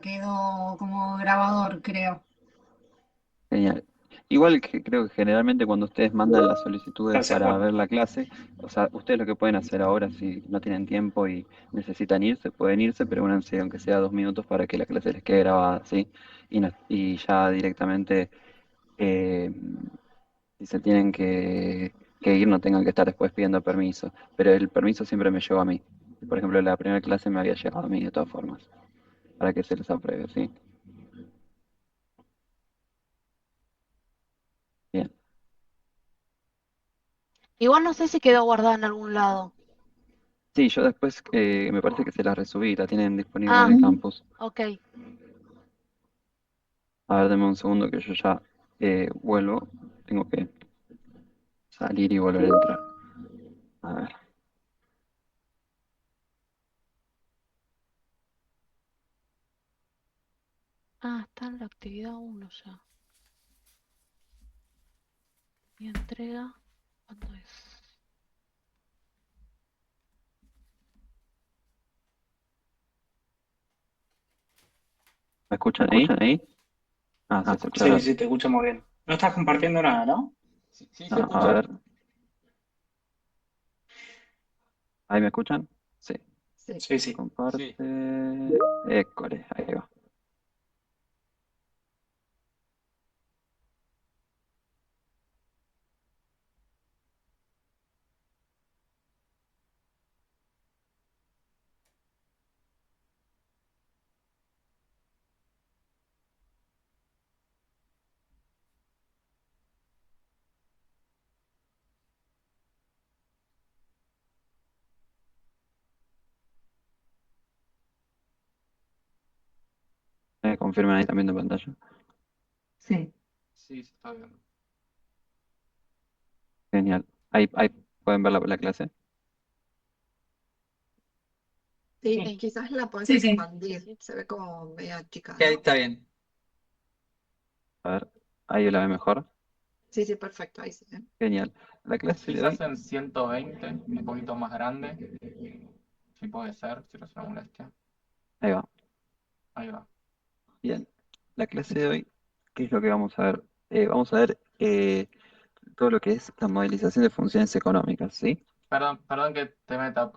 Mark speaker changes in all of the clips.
Speaker 1: quedó como grabador, creo.
Speaker 2: Genial. Igual que creo que generalmente cuando ustedes mandan las solicitudes
Speaker 3: Gracias,
Speaker 2: para
Speaker 3: Juan.
Speaker 2: ver la clase, o sea, ustedes lo que pueden hacer ahora, si no tienen tiempo y necesitan irse, pueden irse, pero únanse aunque sea 2 minutos para que la clase les quede grabada, ¿sí? Y ya directamente, eh, si se tienen que ir, no tengan que estar después pidiendo permiso. Pero el permiso siempre me llegó a mí. Por ejemplo, la primera clase me había llegado a mí de todas formas, para que se les apruebe, ¿sí? Bien.
Speaker 4: Igual no sé si quedó guardada en algún lado.
Speaker 2: Sí, yo después me parece que se la resubí, la tienen disponible en
Speaker 4: Ah,
Speaker 2: el campus.
Speaker 4: ok.
Speaker 2: A ver, deme un segundo que yo ya vuelvo. Tengo que salir y volver a entrar. A ver.
Speaker 4: Ah, está en la actividad uno ya. Mi entrega, ¿cuándo es?
Speaker 2: ¿Me
Speaker 4: ¿Me
Speaker 2: escuchan ahí?
Speaker 4: escuchan ahí?
Speaker 2: Ah, se
Speaker 4: Ah, se
Speaker 2: escucha
Speaker 3: Sí,
Speaker 2: bien.
Speaker 4: escucha.
Speaker 3: sí, te escuchamos bien. No estás compartiendo nada, ¿no?
Speaker 5: Sí, sí, se
Speaker 2: No, a
Speaker 5: escucha.
Speaker 2: ver. ¿Ahí me escuchan? Sí.
Speaker 1: Sí.
Speaker 3: Sí, sí.
Speaker 2: Comparte.
Speaker 5: Sí.
Speaker 2: École, ahí va. ¿Me confirman ahí también de pantalla?
Speaker 1: Sí.
Speaker 5: Sí, se está viendo.
Speaker 2: Genial. Ahí pueden ver la clase.
Speaker 1: Sí,
Speaker 3: Sí,
Speaker 1: quizás la puedes
Speaker 3: sí.
Speaker 1: expandir.
Speaker 4: Sí.
Speaker 1: Se ve como medio chica.
Speaker 5: Sí, ahí está bien.
Speaker 2: A ver. Ahí la ve mejor.
Speaker 1: Sí, sí, perfecto, ahí sí.
Speaker 2: Genial. La clase de
Speaker 5: Quizás
Speaker 2: hoy.
Speaker 5: en 120, un poquito más grande. Sí puede ser, si no es una molestia.
Speaker 2: Ahí va.
Speaker 5: Ahí va.
Speaker 2: Bien. La clase de hoy, ¿qué es lo que vamos a ver? Vamos a ver todo lo que es la modelización de funciones económicas, ¿sí?
Speaker 5: Perdón que me meta,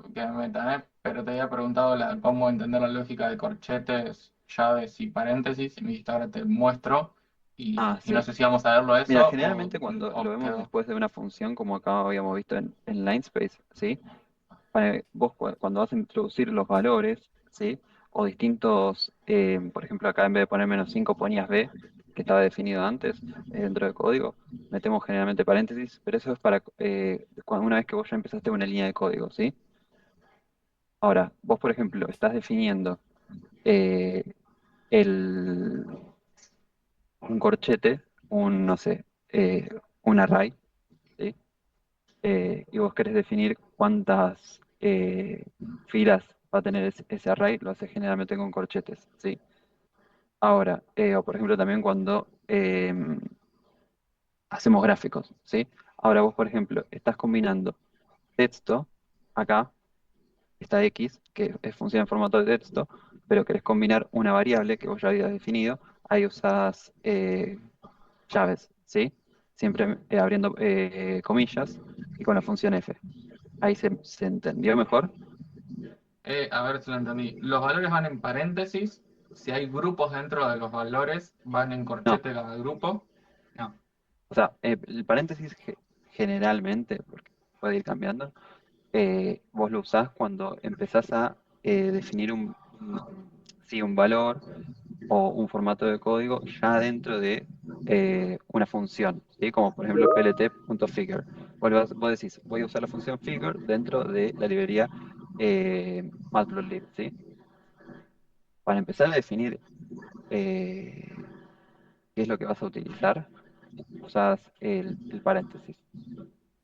Speaker 5: pero te había preguntado cómo entender la lógica de corchetes, llaves y paréntesis, y me dijiste ahora te muestro,
Speaker 2: Ah,
Speaker 5: y no
Speaker 2: sí.
Speaker 5: sé si vamos a verlo
Speaker 2: Mira,
Speaker 5: eso
Speaker 2: generalmente cuando lo
Speaker 5: o
Speaker 2: vemos
Speaker 5: quedó.
Speaker 2: después de una función, como acá habíamos visto en Linespace, ¿sí? Vos cuando vas a introducir los valores, ¿sí? O distintos, por ejemplo, acá en vez de poner -5 ponías b, que estaba definido antes dentro del código, metemos generalmente paréntesis, pero eso es para una vez que vos ya empezaste una línea de código, ¿sí? Ahora, vos, por ejemplo, estás definiendo eh, el, un corchete, no sé, un array, ¿sí? Y vos querés definir cuántas filas va a tener ese array, lo haces generalmente con corchetes, ¿sí? Ahora, o por ejemplo también cuando hacemos gráficos, ¿sí? Ahora vos, por ejemplo, estás combinando texto, acá, esta X, que funciona en formato de texto, pero querés combinar una variable que vos ya habías definido, ahí usás llaves, ¿sí? Siempre abriendo comillas y con la función f. Ahí se entendió mejor.
Speaker 5: A ver si lo entendí. Los valores van en paréntesis. Si hay grupos dentro de los valores, van en
Speaker 2: No,
Speaker 5: corchete cada grupo. No.
Speaker 2: o sea, el paréntesis generalmente, porque puede ir cambiando, vos lo usás cuando empezás a definir sí, un valor o un formato de código ya dentro de una función, ¿sí? Como por ejemplo plt.figure. Vos decís, voy a usar la función figure dentro de la librería matplotlib, ¿sí? Para empezar a definir qué es lo que vas a utilizar, usas el paréntesis.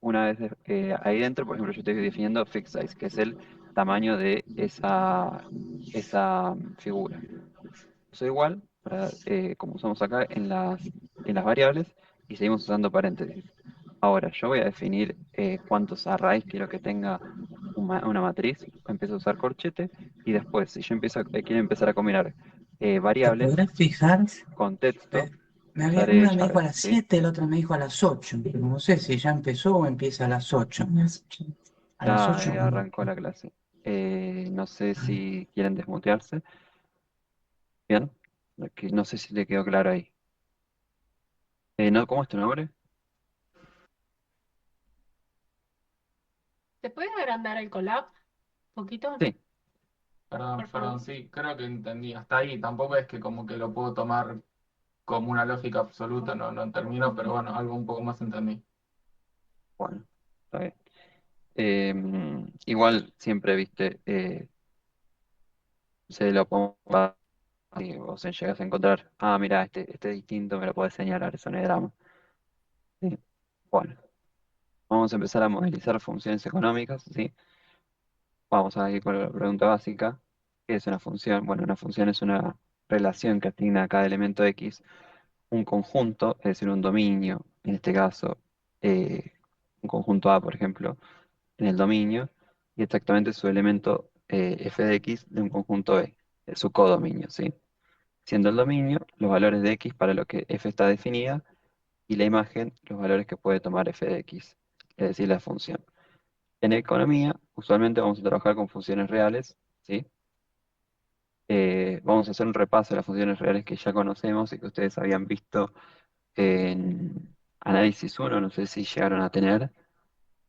Speaker 2: Una vez ahí dentro, por ejemplo, yo estoy definiendo fixed size, que es el tamaño de esa figura. Eso igual, como usamos acá en las variables, y seguimos usando paréntesis. Ahora, yo voy a definir cuántos arrays quiero que tenga una matriz, empiezo a usar corchete, y después, si yo quiero empezar a combinar
Speaker 6: ¿Te
Speaker 2: variables
Speaker 6: podrás fijar?
Speaker 2: con texto,
Speaker 6: Una me dijo a
Speaker 2: llaves,
Speaker 6: las
Speaker 2: ¿sí?
Speaker 6: 7, la otra me dijo a las 8. Pero no sé si ya empezó o empieza a las 8. A las
Speaker 2: Ya
Speaker 6: 8.
Speaker 2: arrancó la clase. No sé si quieren desmutearse. Bien. No sé si le quedó claro ahí. No, ¿cómo es tu nombre?
Speaker 7: ¿Se puede agrandar el collab un poquito?
Speaker 2: Sí.
Speaker 5: Perdón,
Speaker 7: Por
Speaker 5: perdón,
Speaker 7: favor.
Speaker 5: sí, creo que entendí. Hasta ahí, tampoco es que como que lo puedo tomar como una lógica absoluta, no termino, pero bueno, algo un poco más entendí.
Speaker 2: Bueno, está bien. Igual siempre, viste, se lo pongo y vos llegas a encontrar, mira, este es distinto, me lo podés señalar, eso no es drama. Sí. Bueno, vamos a empezar a modelizar funciones económicas, ¿sí? Vamos a ir con la pregunta básica. ¿Qué es una función? Bueno, una función es una relación que asigna a cada elemento X un conjunto, es decir, un dominio, en este caso, un conjunto A, por ejemplo, en el dominio, y exactamente su elemento f de x de un conjunto B, su codominio, ¿sí? Siendo el dominio los valores de x para lo que f está definida y la imagen los valores que puede tomar f de x, es decir, la función. En economía, usualmente vamos a trabajar con funciones reales, ¿sí? Vamos a hacer un repaso de las funciones reales que ya conocemos y que ustedes habían visto en análisis 1, no sé si llegaron a tener,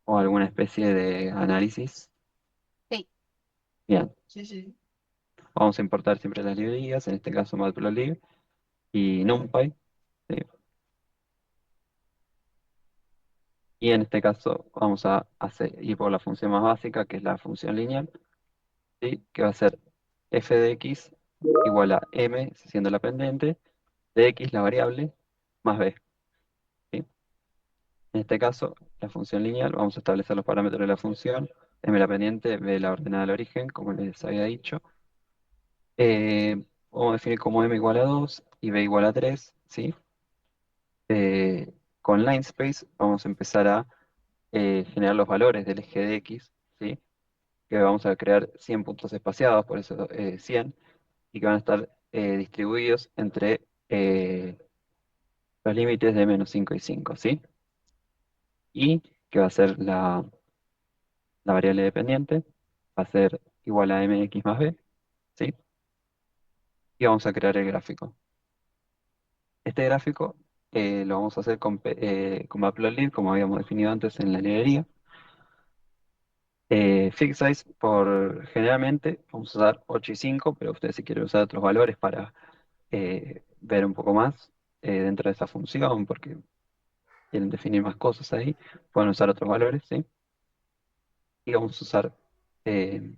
Speaker 2: o alguna especie de análisis.
Speaker 4: Sí.
Speaker 2: Bien,
Speaker 1: Sí.
Speaker 2: vamos a importar siempre las librerías, en este caso Matplotlib y NumPy, ¿sí? Y en este caso vamos a ir por la función más básica, que es la función lineal, ¿sí? Que va a ser f de x igual a m, siendo la pendiente, de x, la variable, más b, ¿sí? En este caso, la función lineal, vamos a establecer los parámetros de la función, m la pendiente, b la ordenada al origen, como les había dicho. Vamos a definir como m igual a 2 y b igual a 3, ¿sí? Con LineSpace vamos a empezar a generar los valores del eje de x, ¿sí? Que vamos a crear 100 puntos espaciados, por eso 100, y que van a estar distribuidos entre los límites de -5 y 5, ¿sí? Y que va a ser la variable dependiente, va a ser igual a mx más b, ¿sí? Y vamos a crear el gráfico. Este gráfico lo vamos a hacer con Matplotlib, como habíamos definido antes en la librería. Fixed size, generalmente vamos a usar 8 y 5, pero ustedes si quieren usar otros valores para ver un poco más dentro de esa función, porque quieren definir más cosas ahí, pueden usar otros valores, ¿sí? Y vamos a usar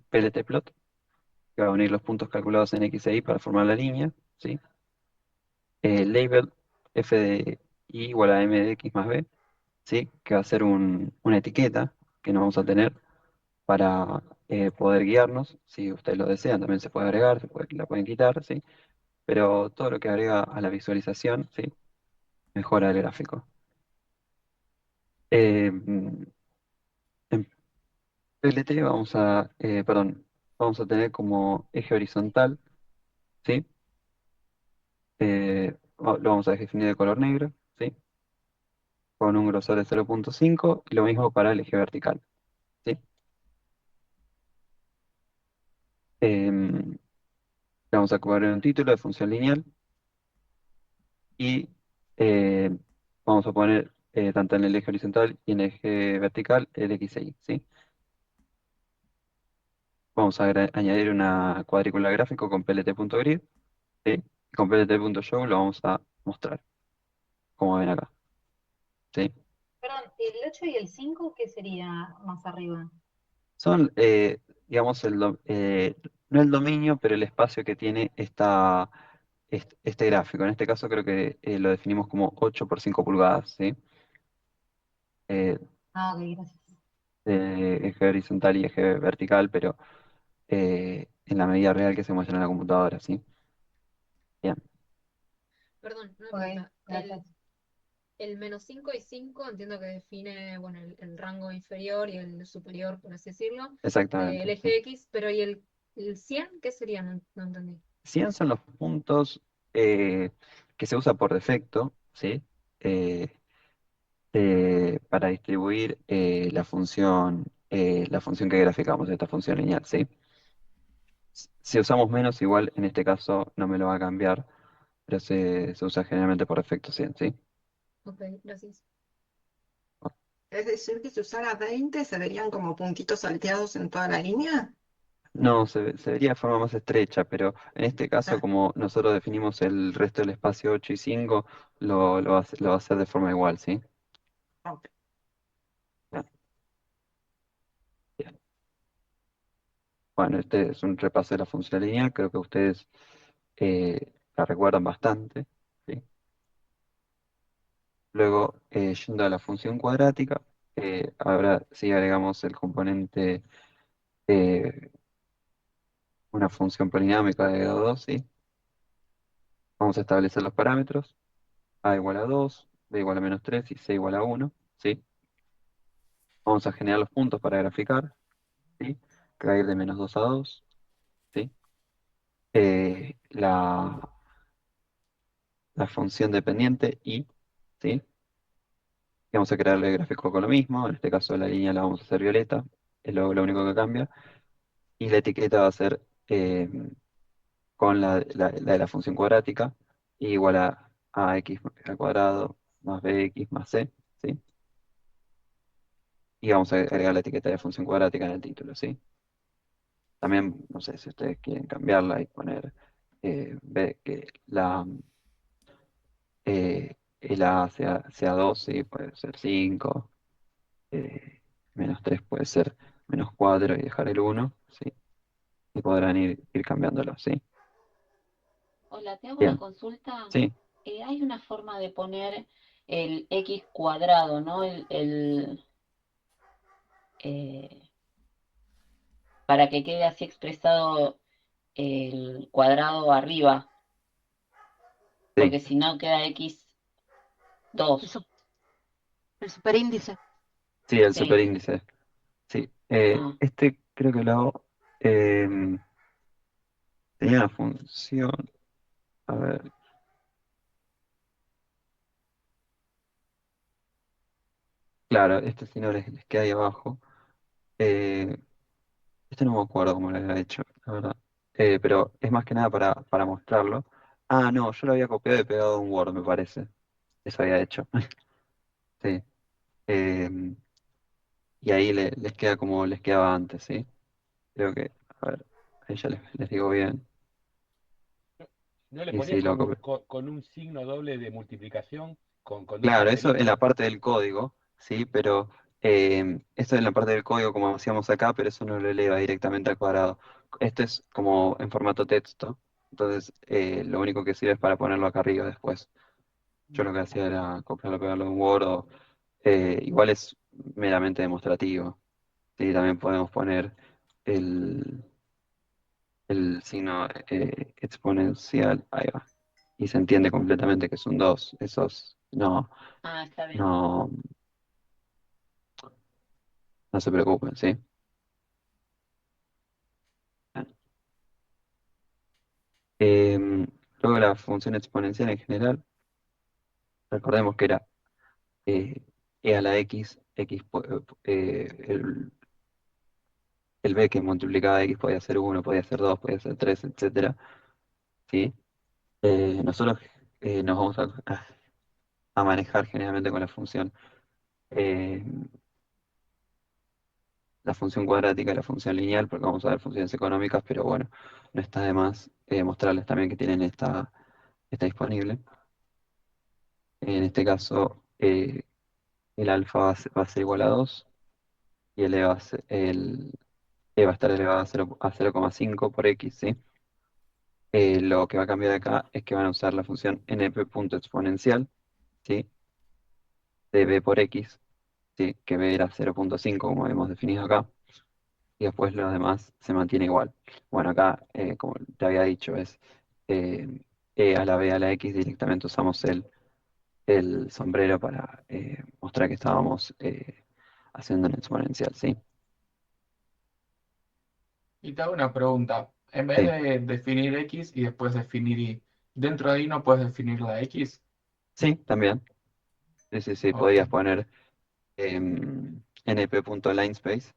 Speaker 2: pltplot, que va a unir los puntos calculados en x e y para formar la línea, ¿sí? Label f de y igual a m de x más b, ¿sí? Que va a ser una etiqueta que nos vamos a tener para poder guiarnos. Si ustedes lo desean, también se puede agregar, la pueden quitar, ¿sí? Pero todo lo que agrega a la visualización, ¿sí? Mejora el gráfico. En PLT vamos a tener como eje horizontal, ¿sí? Lo vamos a definir de color negro, ¿sí? Con un grosor de 0.5 y lo mismo para el eje vertical, ¿sí? Em, Le vamos a poner un título de función lineal y eh, vamos a poner tanto en el eje horizontal y en el eje vertical el X y Y, ¿sí? Vamos a añadir una cuadrícula gráfico con plt.grid, ¿sí? Y con plt.show lo vamos a mostrar, como ven acá, ¿sí?
Speaker 8: Perdón, ¿el 8 y el 5 qué sería más arriba?
Speaker 2: Son, digamos, no el dominio, pero el espacio que tiene este gráfico. En este caso creo que lo definimos como 8 por 5 pulgadas, ¿sí? Eh,
Speaker 8: Ah, ok, gracias.
Speaker 2: Eje horizontal y eje vertical, pero en la medida real que se muestra en la computadora, ¿sí? Bien.
Speaker 9: Perdón, una
Speaker 8: Ok,
Speaker 9: pregunta.
Speaker 8: gracias.
Speaker 9: El -5 y 5 entiendo que define, bueno, el rango inferior y el superior, por así decirlo, del
Speaker 2: Exactamente, sí.
Speaker 9: eje X, pero ¿y el 100 qué sería? No entendí.
Speaker 2: 100 son los puntos que se usa por defecto, ¿sí? Eh, para distribuir la función que graficamos, esta función lineal, ¿sí? Si usamos menos, igual en este caso no me lo va a cambiar, pero se usa generalmente por defecto 100, ¿sí?
Speaker 9: Ok, gracias.
Speaker 1: Es decir, que si usara 20 se verían como puntitos salteados en toda la línea.
Speaker 2: No, se vería de forma más estrecha, pero en este caso,
Speaker 1: Ah,
Speaker 2: como nosotros definimos el resto del espacio 8 y 5, lo va a hacer de forma igual, ¿sí?
Speaker 1: ok.
Speaker 2: Bien, bien. Bueno, este es un repaso de la función lineal, creo que ustedes la recuerdan bastante, ¿sí? Luego, yendo a la función cuadrática, ahora sí agregamos el componente, eh, una función polinomial de grado 2, ¿sí? Vamos a establecer los parámetros, a igual a 2, b igual a -3 y c igual a 1, ¿sí? Vamos a generar los puntos para graficar, ¿sí? Que va a ir de -2 a 2, ¿sí? La función dependiente y, ¿sí? Y vamos a crearle el gráfico con lo mismo, en este caso la línea la vamos a hacer violeta, es lo único que cambia, y la etiqueta va a ser con la de la función cuadrática, igual a ax al cuadrado más bx más c, ¿sí? Y vamos a agregar la etiqueta de función cuadrática en el título, ¿sí? También, no sé, si ustedes quieren cambiarla y poner que el A sea 2, ¿sí? Puede ser 5, -3 puede ser -4 y dejar el 1, ¿sí? Y podrán ir cambiándolo, ¿sí?
Speaker 10: Hola, te hago una
Speaker 2: Bien,
Speaker 10: consulta.
Speaker 2: sí,
Speaker 10: Hay una forma de poner el x cuadrado, ¿no? Eh, para que quede así expresado el cuadrado arriba,
Speaker 2: sí,
Speaker 10: porque si no queda x
Speaker 4: El,
Speaker 10: 2.
Speaker 4: su- el superíndice.
Speaker 2: sí, el
Speaker 10: Sí.
Speaker 2: superíndice, sí.
Speaker 10: Ah,
Speaker 2: Este creo que lo hago, tenía una función, a ver, claro, este si no les queda ahí abajo. Eh, Este no me acuerdo cómo lo había hecho, la verdad. Pero es más que nada para mostrarlo. Ah, no, yo lo había copiado y pegado en Word, me parece. Eso había hecho. Sí. Eh, y ahí les queda como les quedaba antes, ¿sí? Creo que, a ver, ahí ya les digo bien.
Speaker 11: ¿No le
Speaker 2: Y
Speaker 11: ponías
Speaker 2: sí, lo copié.
Speaker 11: con un signo doble de multiplicación con dos
Speaker 2: Claro, eso en la
Speaker 11: cuadritos?
Speaker 2: parte del código, ¿sí? Pero esto en la parte del código como hacíamos acá, pero eso no lo eleva directamente al cuadrado. Esto es como en formato texto, entonces lo único que sirve es para ponerlo acá arriba después. Yo lo que hacía era copiarlo, pegarlo en Word, igual es meramente demostrativo, ¿sí? También podemos poner el, el signo exponencial, ahí va, y se entiende completamente que son dos, esos
Speaker 10: está bien.
Speaker 2: no, no se preocupen, ¿sí? Luego la función exponencial en general, recordemos que era eh, e a la x, el b que multiplicaba x podía ser 1, podía ser 2, podía ser 3, etcétera, ¿sí? Nosotros nos vamos a manejar generalmente con eh, la función cuadrática y la función lineal, porque vamos a ver funciones económicas, pero bueno, no está de más mostrarles también que tienen esta disponible. En este caso, el alfa va a ser igual a 2 y el e va a estar elevado a 0,5 por x, ¿sí? Lo que va a cambiar acá es que van a usar la función np.exponencial, ¿sí? De b por x, ¿sí? Que b era 0,5 como hemos definido acá, y después lo demás se mantiene igual. Bueno, acá, como te había dicho, es eh, e a la b a la x, directamente usamos el sombrero para mostrar que estábamos haciendo un exponencial, ¿sí?
Speaker 5: Y te hago una pregunta. En vez
Speaker 2: Sí,
Speaker 5: de definir X y después definir Y, dentro de ahí no puedes definir la X.
Speaker 2: sí, también. Sí, sí, sí,
Speaker 5: Ok,
Speaker 2: podrías poner np.linespace,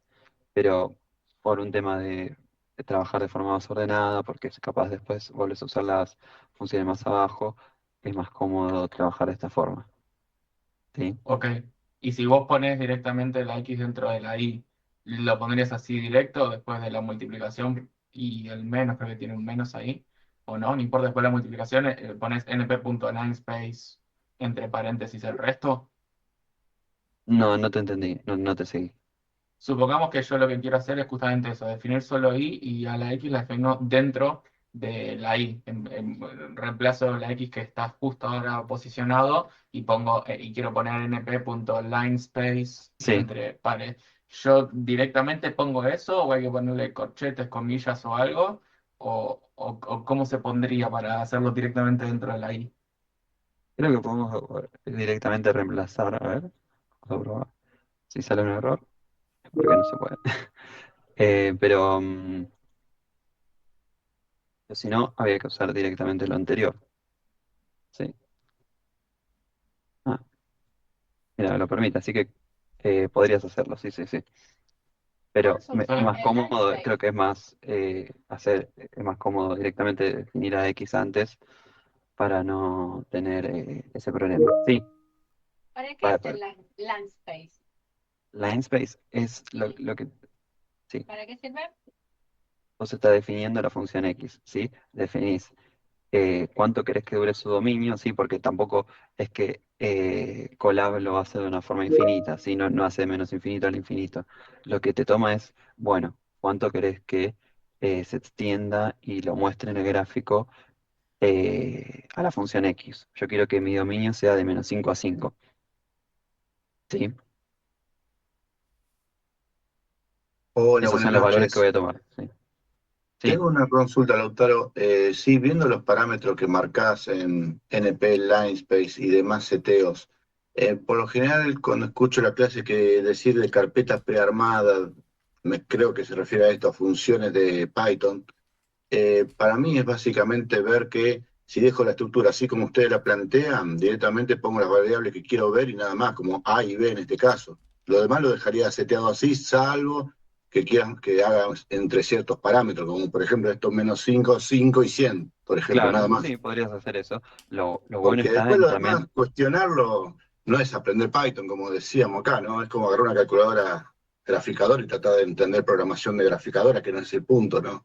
Speaker 2: pero por un tema de trabajar de forma más ordenada, porque es capaz después vuelves a usar las funciones más abajo, es más cómodo trabajar de esta forma. ¿Sí?
Speaker 5: ok. Y si vos pones directamente la X dentro de la Y, ¿lo pondrías así directo después de la multiplicación y el menos, creo que tiene un menos ahí? ¿O no? No importa, después de la multiplicación pones np.linespace entre paréntesis el resto.
Speaker 2: No, no te entendí, no, no te seguí.
Speaker 5: Supongamos que yo lo que quiero hacer es justamente eso, definir solo Y y a la X la defino dentro de la Y. Reemplazo la X que está justo ahora posicionado y pongo y quiero poner np.linespace
Speaker 2: Sí,
Speaker 5: entre pares. ¿Yo directamente pongo eso o hay que ponerle corchetes, comillas o algo? ¿O cómo se pondría para hacerlo directamente dentro de la Y?
Speaker 2: creo que podemos directamente reemplazar, a ver, vamos a probar. Si sale un error, es porque no se puede. Pero si no, había que usar directamente lo anterior. Sí. Ah, mira, lo permite, así que podrías hacerlo, sí, sí, sí. Pero es más
Speaker 5: Perfecto.
Speaker 2: cómodo, creo que es más es más cómodo directamente definir a X antes para no tener ese problema. Sí,
Speaker 10: ¿Para qué
Speaker 2: para,
Speaker 10: es el land space?
Speaker 2: line space es
Speaker 10: ¿Y
Speaker 2: lo que, sí,
Speaker 10: para qué sirve?
Speaker 2: vos estás definiendo la función X, ¿sí? Definís cuánto querés que dure su dominio, sí, porque tampoco es que Colab lo hace de una forma infinita, ¿sí? No, no hace de menos infinito al infinito. Lo que te toma es, bueno, cuánto querés que se extienda y lo muestre en el gráfico a la función X. Yo quiero que mi dominio sea de -5 a 5, ¿sí?
Speaker 12: Hola,
Speaker 2: Esos
Speaker 12: buenas
Speaker 2: son los valores que voy
Speaker 12: noches.
Speaker 2: a tomar, ¿sí? Sí,
Speaker 12: Tengo una consulta, Lautaro. Sí, viendo los parámetros que marcás en NP, Linespace y demás seteos, por lo general cuando escucho la clase que decir de carpetas prearmadas, creo que se refiere a esto, a funciones de Python. Para mí es básicamente ver que si dejo la estructura así como ustedes la plantean, directamente pongo las variables que quiero ver y nada más, como A y B en este caso. Lo demás lo dejaría seteado así, salvo que quieran que haga entre ciertos parámetros, como por ejemplo estos -5, 5 y 100, por ejemplo, nada
Speaker 2: claro,
Speaker 12: más.
Speaker 2: sí, podrías hacer eso. Lo bueno
Speaker 12: Porque
Speaker 2: está
Speaker 12: después
Speaker 2: en
Speaker 12: lo demás,
Speaker 2: también,
Speaker 12: cuestionarlo no es aprender Python, como decíamos acá, ¿no? Es como agarrar una calculadora graficadora y tratar de entender programación de graficadora, que no es el punto, ¿no?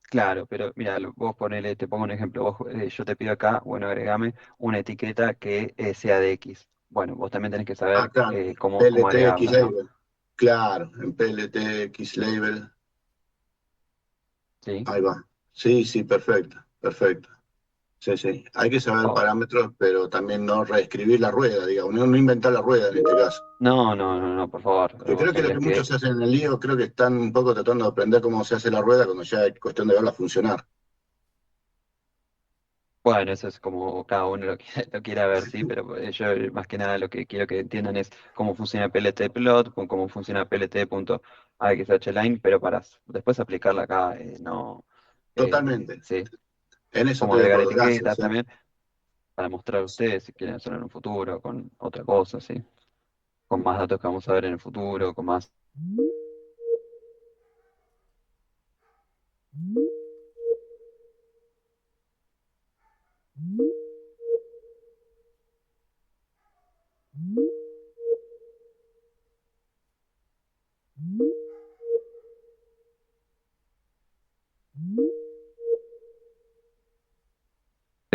Speaker 2: claro, pero mira, vos ponele, te pongo un ejemplo, yo te pido acá, bueno, agregame una etiqueta que sea de X. Bueno, vos también tenés que saber
Speaker 12: Acá,
Speaker 2: cómo
Speaker 12: PLT,
Speaker 2: agregarla, ¿no?
Speaker 12: Label. Claro, en PLT, Label.
Speaker 2: Sí.
Speaker 12: Ahí va. Sí, sí, perfecto, perfecto. Sí, sí. Hay que saber
Speaker 2: Oh,
Speaker 12: parámetros, pero también no reescribir la rueda, digamos, no inventar la rueda en este caso.
Speaker 2: no, no, no, no, por favor,
Speaker 12: Que
Speaker 2: vos
Speaker 12: creo que lo que
Speaker 2: tendrías
Speaker 12: muchos
Speaker 2: que,
Speaker 12: se hacen en el lío, creo que están un poco tratando de aprender cómo se hace la rueda cuando ya es cuestión de verla funcionar.
Speaker 2: bueno, eso es como cada uno lo quiera ver, sí, pero yo más que nada lo que quiero que entiendan es cómo funciona PLT-plot, cómo funciona PLT.AXHline, pero para después aplicarla acá, no,
Speaker 12: Totalmente.
Speaker 2: sí,
Speaker 12: En eso
Speaker 2: cómo
Speaker 12: estoy de
Speaker 2: agregar
Speaker 12: acuerdo. Gracias,
Speaker 2: etiquetas
Speaker 12: sí.
Speaker 2: también, para mostrar a ustedes si quieren hacerlo en un futuro, con otra cosa, sí, con más datos que vamos a ver en el futuro, con más.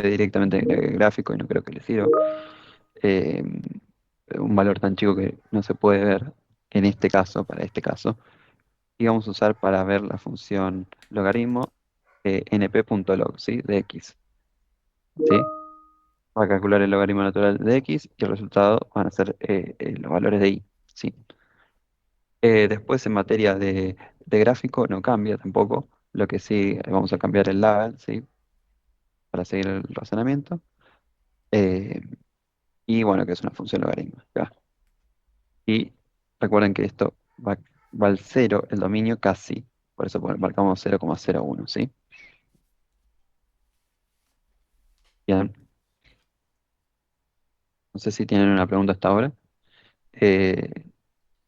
Speaker 2: Directamente en el gráfico y no creo que les sirva. Eh, un valor tan chico que no se puede ver en este caso, para este caso. Y vamos a usar para ver la función logaritmo np.log, ¿sí? De x, ¿sí? Va a calcular el logaritmo natural de x y el resultado van a ser los valores de y, ¿sí? Después en materia de gráfico no cambia tampoco, lo que sí vamos a cambiar el label, ¿sí? Para seguir el razonamiento. Eh, y bueno, que es una función logarítmica. ¿Ya? Y recuerden que esto va al cero, el dominio casi, Por eso marcamos 0,01, ¿sí? Bien. No sé si tienen una pregunta hasta ahora. Eh,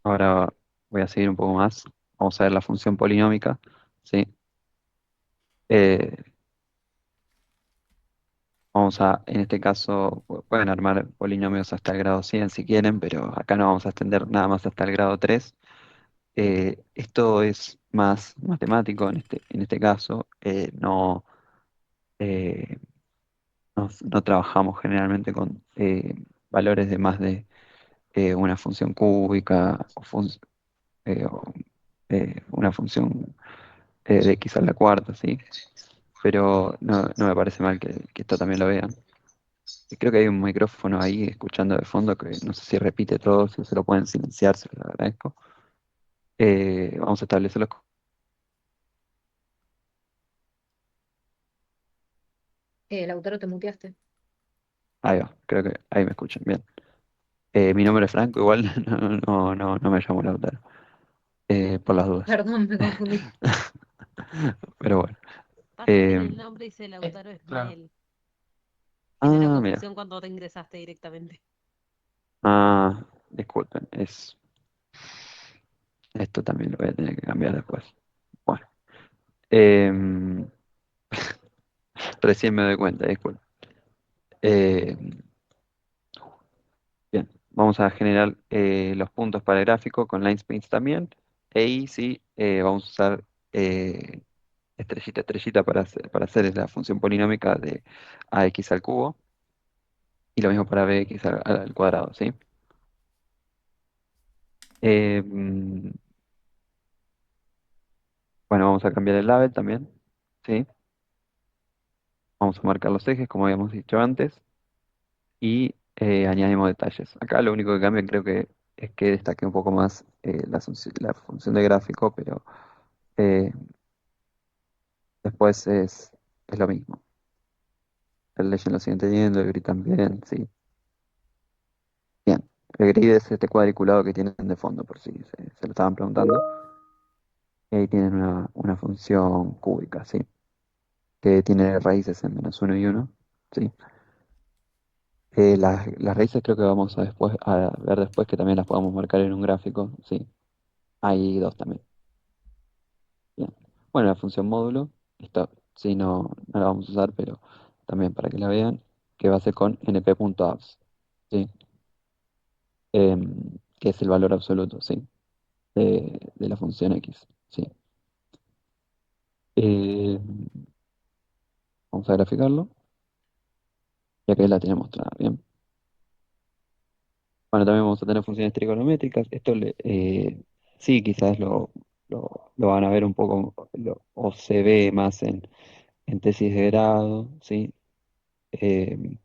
Speaker 2: Ahora voy a seguir un poco más. Vamos a ver la función polinómica, ¿sí? Eh, en este caso, pueden armar polinomios hasta el grado 100 si quieren, pero acá no vamos a extender nada más hasta el grado 3. Esto es más matemático en este caso. Eh, no trabajamos generalmente con valores de más de una función cúbica o, una función de x a la cuarta, ¿sí? Pero no me parece mal que esto también lo vean. Y creo que hay un micrófono ahí escuchando de fondo que no sé si repite todo, si se lo pueden silenciar, se lo agradezco. Vamos a establecerlo.
Speaker 9: Lautaro, te muteaste.
Speaker 2: Ahí va, creo que ahí me escuchan bien. Mi nombre es Franco, igual no me llamo Lautaro, por las dudas.
Speaker 9: Perdón, me confundí.
Speaker 2: Pero bueno.
Speaker 13: Pasa que en
Speaker 2: eh,
Speaker 13: el nombre dice Lautaro
Speaker 5: Claro.
Speaker 13: Ismael. Genera
Speaker 2: Mira.
Speaker 13: confusión cuando te ingresaste directamente.
Speaker 2: Disculpen, esto también lo voy a tener que cambiar después. Bueno, em, recién me doy cuenta, disculpen. Em, Bien, vamos a generar los puntos para el gráfico con line sprints también. E ahí sí, vamos a usar estrellita, estrellita para hacer la función polinómica de ax al cubo. Y lo mismo para bx al cuadrado, ¿sí? Mm, bueno, vamos a cambiar el label también, ¿sí? Vamos a marcar los ejes, como habíamos dicho antes. Y añadimos detalles. Acá lo único que cambia creo que es que destaque un poco más la función de gráfico, pero eh, después es lo mismo. El legend lo siguen teniendo, el grid también, sí. Bien. El grid es este cuadriculado que tienen de fondo, por si se lo estaban preguntando. Y ahí tienen una función cúbica, ¿sí? Que tiene raíces en -1 y 1, ¿sí? Las raíces creo que vamos a ver después que también las podemos marcar en un gráfico, ¿sí? Hay dos también. Bien. Bueno, la función módulo, esta sí no la vamos a usar, pero también para que la vean, que va a ser con np.abs, ¿sí? Que es el valor absoluto, ¿sí? De la función x, ¿sí? Eh, Vamos a graficarlo, ya que la tenemos mostrada, ¿bien? Bueno, también vamos a tener funciones trigonométricas. Sí, quizás lo van a ver un poco, o se ve más en tesis de grado, ¿sí? eh,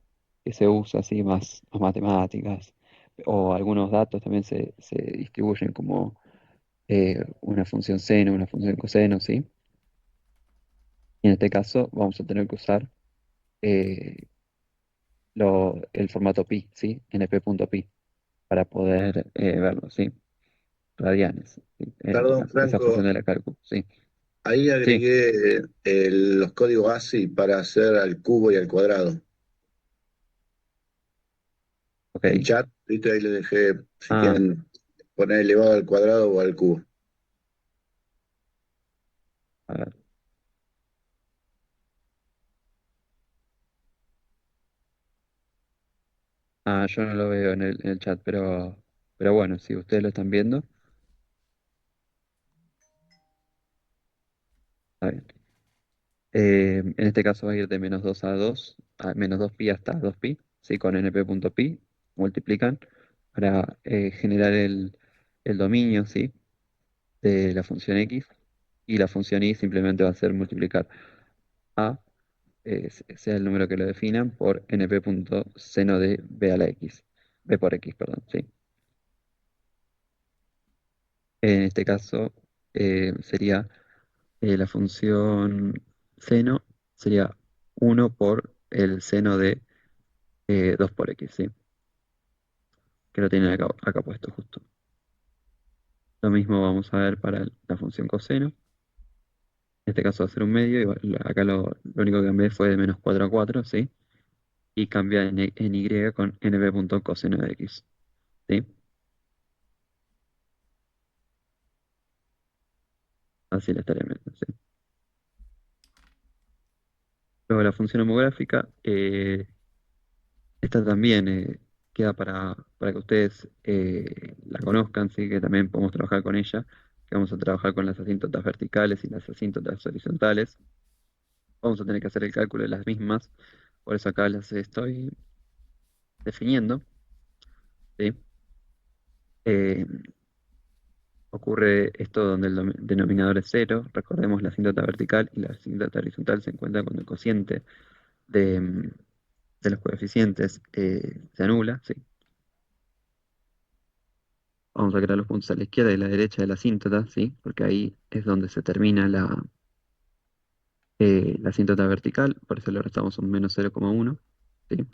Speaker 2: que se usa así más matemáticas, o algunos datos también se distribuyen como una función seno, una función coseno, ¿sí? Y en este caso vamos a tener que usar eh, el formato pi, ¿sí? np.pi, para poder verlo, ¿sí? Radianes, ¿sí?
Speaker 12: Perdón,
Speaker 2: Esa función
Speaker 12: Franco,
Speaker 2: de la cálculo, ¿sí?
Speaker 12: ahí
Speaker 2: Sí,
Speaker 12: agregué los códigos ASCII para hacer al cubo y al cuadrado.
Speaker 2: ok.
Speaker 12: En chat, ¿viste? Ahí les dejé, si
Speaker 2: Ah,
Speaker 12: quieren poner elevado al cuadrado o al cubo.
Speaker 2: a ver. Yo no lo veo en el chat, pero bueno, si ustedes lo están viendo, está bien. En este caso va a ir de -2 a 2, a -2pi hasta 2pi, ¿sí? Con np.pi, multiplican para generar el dominio, ¿sí? De la función x, y la función y simplemente va a ser multiplicar a, sea el número que lo definan, por np.seno de b a la x, b por x, perdón, ¿sí? En este caso sería la función seno, sería 1 por el seno de 2 por x, ¿sí? Que lo tienen acá puesto justo. Lo mismo vamos a ver para la función coseno. este caso va a ser un medio, y acá lo único que cambié fue de menos 4 a 4, ¿sí? Y cambia en Y con nb.coseno de x, ¿sí? Así la estaría viendo, ¿sí? Luego la función homográfica, esta también queda para que ustedes la conozcan, ¿sí? Que también podemos trabajar con ella, que vamos a trabajar con las asíntotas verticales y las asíntotas horizontales. Vamos a tener que hacer el cálculo de las mismas, por eso acá las estoy definiendo, ¿sí? Eh, Ocurre esto donde el denominador es cero. Recordemos, la asíntota vertical y la asíntota horizontal se encuentran cuando el cociente de los coeficientes se anula, ¿sí? Vamos a crear los puntos a la izquierda y a la derecha de la asíntota, ¿sí? Porque ahí es donde se termina la asíntota vertical, por eso le restamos un menos 0,1, ¿sí?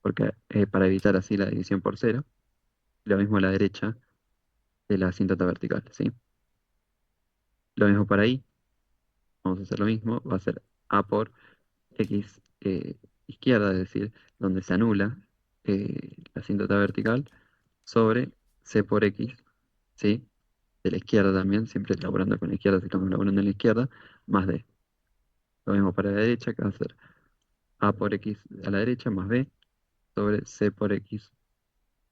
Speaker 2: Porque para evitar así la división por cero. Lo mismo a la derecha de la asíntota vertical, ¿sí? Lo mismo para ahí, vamos a hacer lo mismo, va a ser a por x izquierda, es decir, donde se anula la asíntota vertical, sobre c por x, ¿sí? De la izquierda también, siempre laburando con la izquierda, si estamos laburando en la izquierda, más d. Lo mismo para la derecha, que va a ser a por x a la derecha más b sobre c por x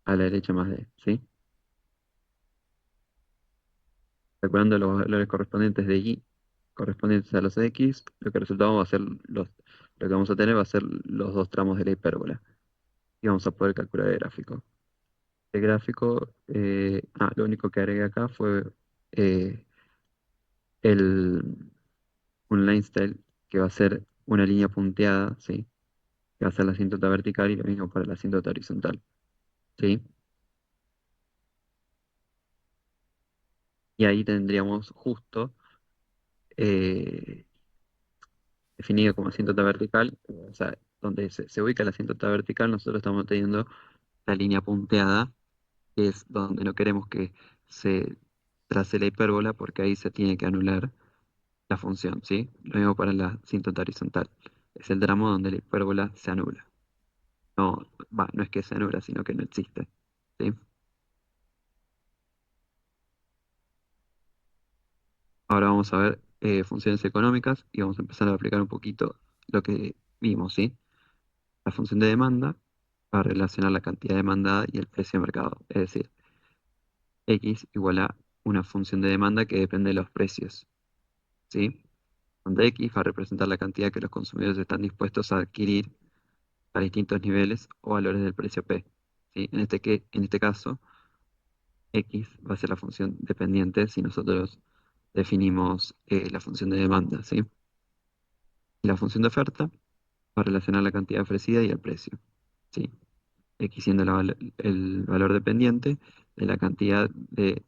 Speaker 2: a la derecha más d, ¿sí? Calculando los valores correspondientes de y correspondientes a los x, lo que resultamos va a ser lo que vamos a tener va a ser los dos tramos de la hipérbola. Y vamos a poder calcular el gráfico. El gráfico, lo único que agregué acá fue eh, un line style que va a ser una línea punteada, ¿sí? Que va a ser la asíntota vertical y lo mismo para la asíntota horizontal, ¿sí? Y ahí tendríamos justo eh, definido como asíntota vertical, o sea, donde se ubica la asíntota vertical, nosotros estamos teniendo la línea punteada, que es donde no queremos que se trace la hipérbola, porque ahí se tiene que anular la función, ¿sí? Lo mismo para la asíntota horizontal. Es el tramo donde la hipérbola se anula. No, no es que se anula, sino que no existe, ¿sí? Ahora vamos a ver funciones económicas y vamos a empezar a aplicar un poquito lo que vimos, ¿sí? La función de demanda va a relacionar la cantidad demandada y el precio de mercado. Es decir, X igual a una función de demanda que depende de los precios, ¿sí? Donde X va a representar la cantidad que los consumidores están dispuestos a adquirir a distintos niveles o valores del precio P, ¿sí? En este caso, X va a ser la función dependiente si nosotros definimos la función de demanda, ¿sí? Y la función de oferta va a relacionar la cantidad ofrecida y el precio, ¿sí? X siendo el valor dependiente de la cantidad del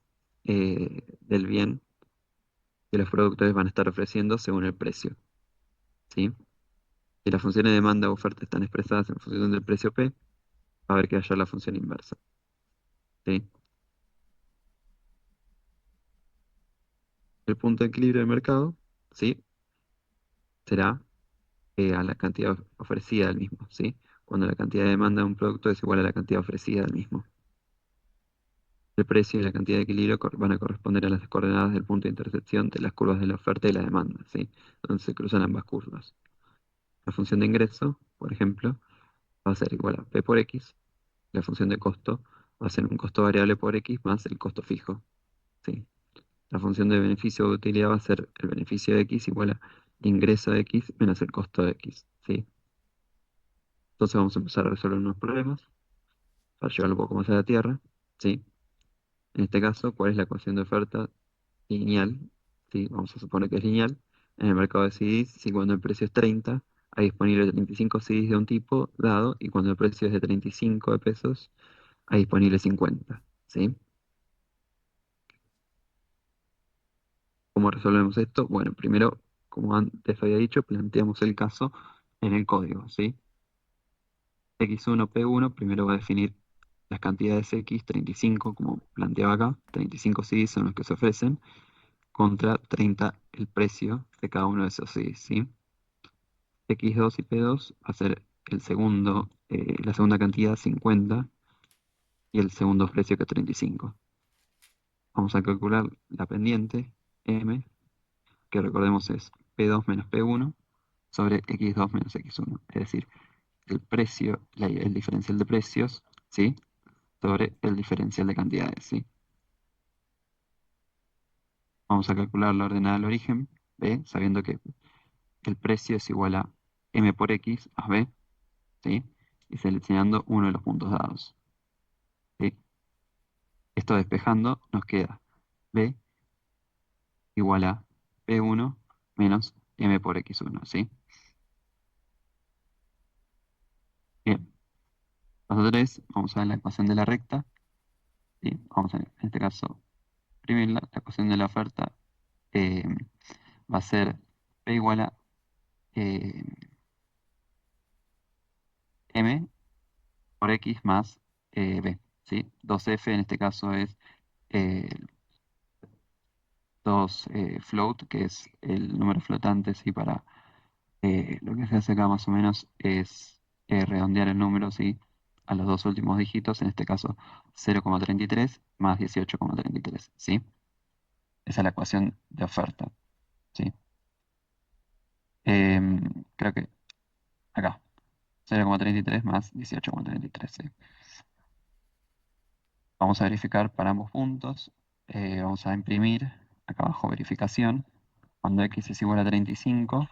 Speaker 2: bien que los productores van a estar ofreciendo según el precio, ¿sí? Si las funciones de demanda o oferta están expresadas en función del precio P, va a haber que hallar la función inversa, ¿sí? El punto de equilibrio del mercado, ¿sí? Será a la cantidad ofrecida del mismo, ¿sí? Cuando la cantidad de demanda de un producto es igual a la cantidad ofrecida del mismo. El precio y la cantidad de equilibrio van a corresponder a las coordenadas del punto de intersección de las curvas de la oferta y la demanda, ¿sí? Donde se cruzan ambas curvas. La función de ingreso, por ejemplo, va a ser igual a P por X. La función de costo va a ser un costo variable por X más el costo fijo, ¿sí? La función de beneficio o de utilidad va a ser el beneficio de X igual a ingreso de X menos el costo de X, ¿sí? Entonces vamos a empezar a resolver unos problemas para llevarlo un poco más a la tierra, ¿sí? En este caso, ¿cuál es la ecuación de oferta lineal? ¿Sí? Vamos a suponer que es lineal. En el mercado de CDs, si cuando el precio es 30, hay disponibles 35 CDs de un tipo dado, y cuando el precio es de 35 de pesos, hay disponibles 50, ¿sí? ¿Cómo resolvemos esto? Bueno, primero, como antes había dicho, planteamos el caso en el código, ¿sí? X1, P1, primero va a definir las cantidades X, 35, como planteaba acá, 35 CDs son los que se ofrecen, contra 30 el precio de cada uno de esos sí, ¿sí? X2 y P2 va a ser la segunda cantidad 50 y el segundo precio que es 35. Vamos a calcular la pendiente M, que recordemos es P2 menos P1 sobre X2 menos X1. Es decir, el precio, el diferencial de precios, ¿sí? Sobre el diferencial de cantidades, ¿sí? Vamos a calcular la ordenada del origen, B, sabiendo que el precio es igual a M por X más B, ¿sí? Y seleccionando uno de los puntos dados, ¿sí? Esto despejando nos queda B igual a P1 menos M por X1, ¿sí? Bien, paso 3, vamos a ver la ecuación de la recta, ¿sí? Vamos a, en este caso, imprimirla. La ecuación de la oferta va a ser P igual a eh, M por X más B, ¿sí? 2F en este caso es eh, 2 float, que es el número flotante, ¿sí? Para lo que se hace acá más o menos es redondear el número, ¿sí? A los dos últimos dígitos, en este caso 0,33 más 18,33, ¿sí? Esa es la ecuación de oferta, ¿sí? Creo que acá, 0,33 más 18,33, ¿sí? Vamos a verificar para ambos puntos. Vamos a imprimir acá abajo verificación. Cuando x es igual a 35,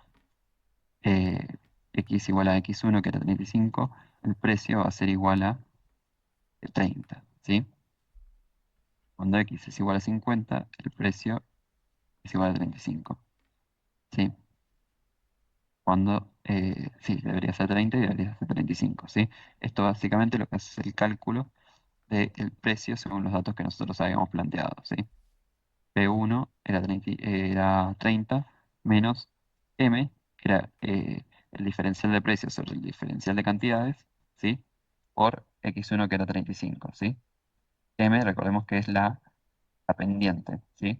Speaker 2: eh, x igual a x1, que era 35, el precio va a ser igual a 30, ¿sí? Cuando x es igual a 50, el precio es igual a 35, ¿sí? Cuando, sí, debería ser 30 y debería ser 35, ¿sí? Esto básicamente lo que hace es el cálculo del precio según los datos que nosotros habíamos planteado, ¿sí? P1 era 30 menos M, que era el diferencial de precios sobre el diferencial de cantidades, ¿sí? Por X1, que era 35, ¿sí? M, recordemos que es la pendiente, ¿sí?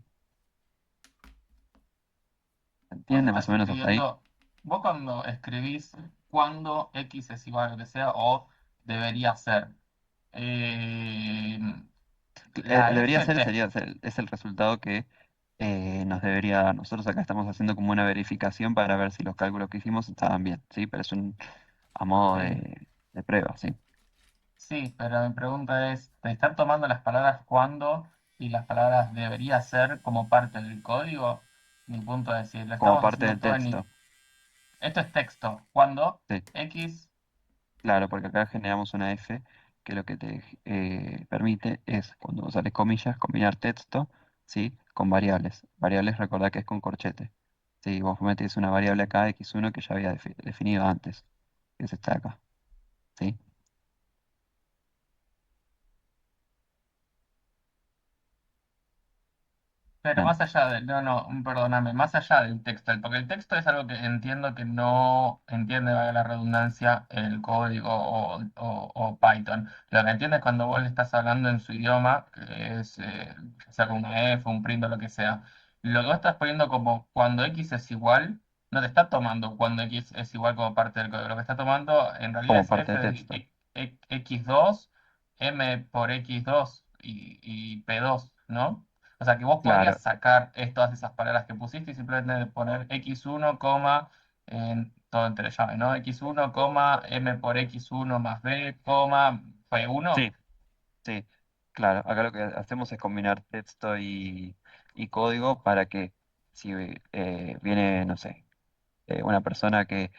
Speaker 2: ¿Se
Speaker 5: Vos
Speaker 2: entiende más
Speaker 5: estás
Speaker 2: o menos hasta ahí?
Speaker 5: vos cuando escribís cuando X es igual a lo que sea o debería ser, eh, la
Speaker 2: Debería
Speaker 5: F
Speaker 2: ser,
Speaker 5: te,
Speaker 2: es el resultado que nosotros acá estamos haciendo como una verificación para ver si los cálculos que hicimos estaban bien, ¿sí? Pero es a modo
Speaker 5: ok.
Speaker 2: de prueba, ¿sí?
Speaker 5: Sí, pero mi pregunta es, ¿te están tomando las palabras cuando y las palabras debería ser como parte del código? Mi punto es decir, lo
Speaker 2: Como
Speaker 5: estamos
Speaker 2: parte
Speaker 5: haciendo
Speaker 2: del
Speaker 5: todo
Speaker 2: texto,
Speaker 5: esto es texto. Cuando
Speaker 2: sí.
Speaker 5: X,
Speaker 2: Claro, porque acá generamos una F que lo que te permite es, cuando sales comillas, combinar texto, ¿sí? Con variables. Variables, recordá que es con corchete. Sí, vos metes una variable acá, x1, que ya había definido antes, que es esta de acá, ¿sí?
Speaker 5: pero
Speaker 2: Bien,
Speaker 5: más allá no, perdóname, más allá del texto, porque el texto es algo que entiendo que no entiende, valga la redundancia, el código o Python. Lo que entiende es cuando vos le estás hablando en su idioma, que es, ya sea con una F, un print o lo que sea. Lo que vos estás poniendo como cuando X es igual, no te está tomando cuando X es igual como parte del código. Lo que está tomando en realidad
Speaker 2: como
Speaker 5: es
Speaker 2: parte
Speaker 5: F
Speaker 2: de
Speaker 5: de
Speaker 2: texto.
Speaker 5: X2, M por X2 y P2, ¿no? O sea que vos podrías
Speaker 2: Claro,
Speaker 5: sacar todas esas palabras que pusiste y simplemente poner x1, todo entre llaves, ¿no? x1, m por x1 más b, p1.
Speaker 2: sí, sí, claro. Acá lo que hacemos es combinar texto y código para que si viene, no sé, una persona que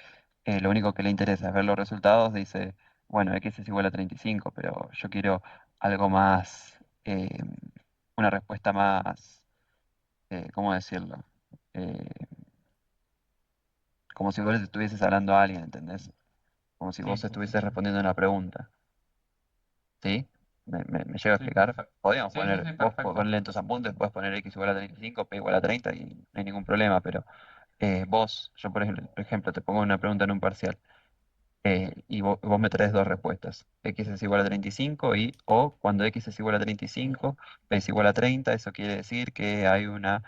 Speaker 2: lo único que le interesa es ver los resultados, dice, bueno, X es igual a 35, pero yo quiero algo más, una respuesta más, ¿cómo decirlo? Eh, Como si vos le estuvieses hablando a alguien, ¿entendés? Como si
Speaker 5: Sí,
Speaker 2: vos
Speaker 5: sí, sí,
Speaker 2: estuvieses
Speaker 5: sí.
Speaker 2: respondiendo una pregunta, ¿sí? ¿Me llego a
Speaker 5: Sí,
Speaker 2: explicar?
Speaker 5: perfecto.
Speaker 2: Podríamos
Speaker 5: Sí, sí,
Speaker 2: poner,
Speaker 5: sí,
Speaker 2: vos
Speaker 5: perfecto.
Speaker 2: ponle en tus apuntes, puedes poner X igual a 35, P igual a 30 y no hay ningún problema, pero yo por ejemplo, te pongo una pregunta en un parcial. Y vos me traes dos respuestas. X es igual a 35 o cuando X es igual a 35, P es igual a 30, eso quiere decir que hay una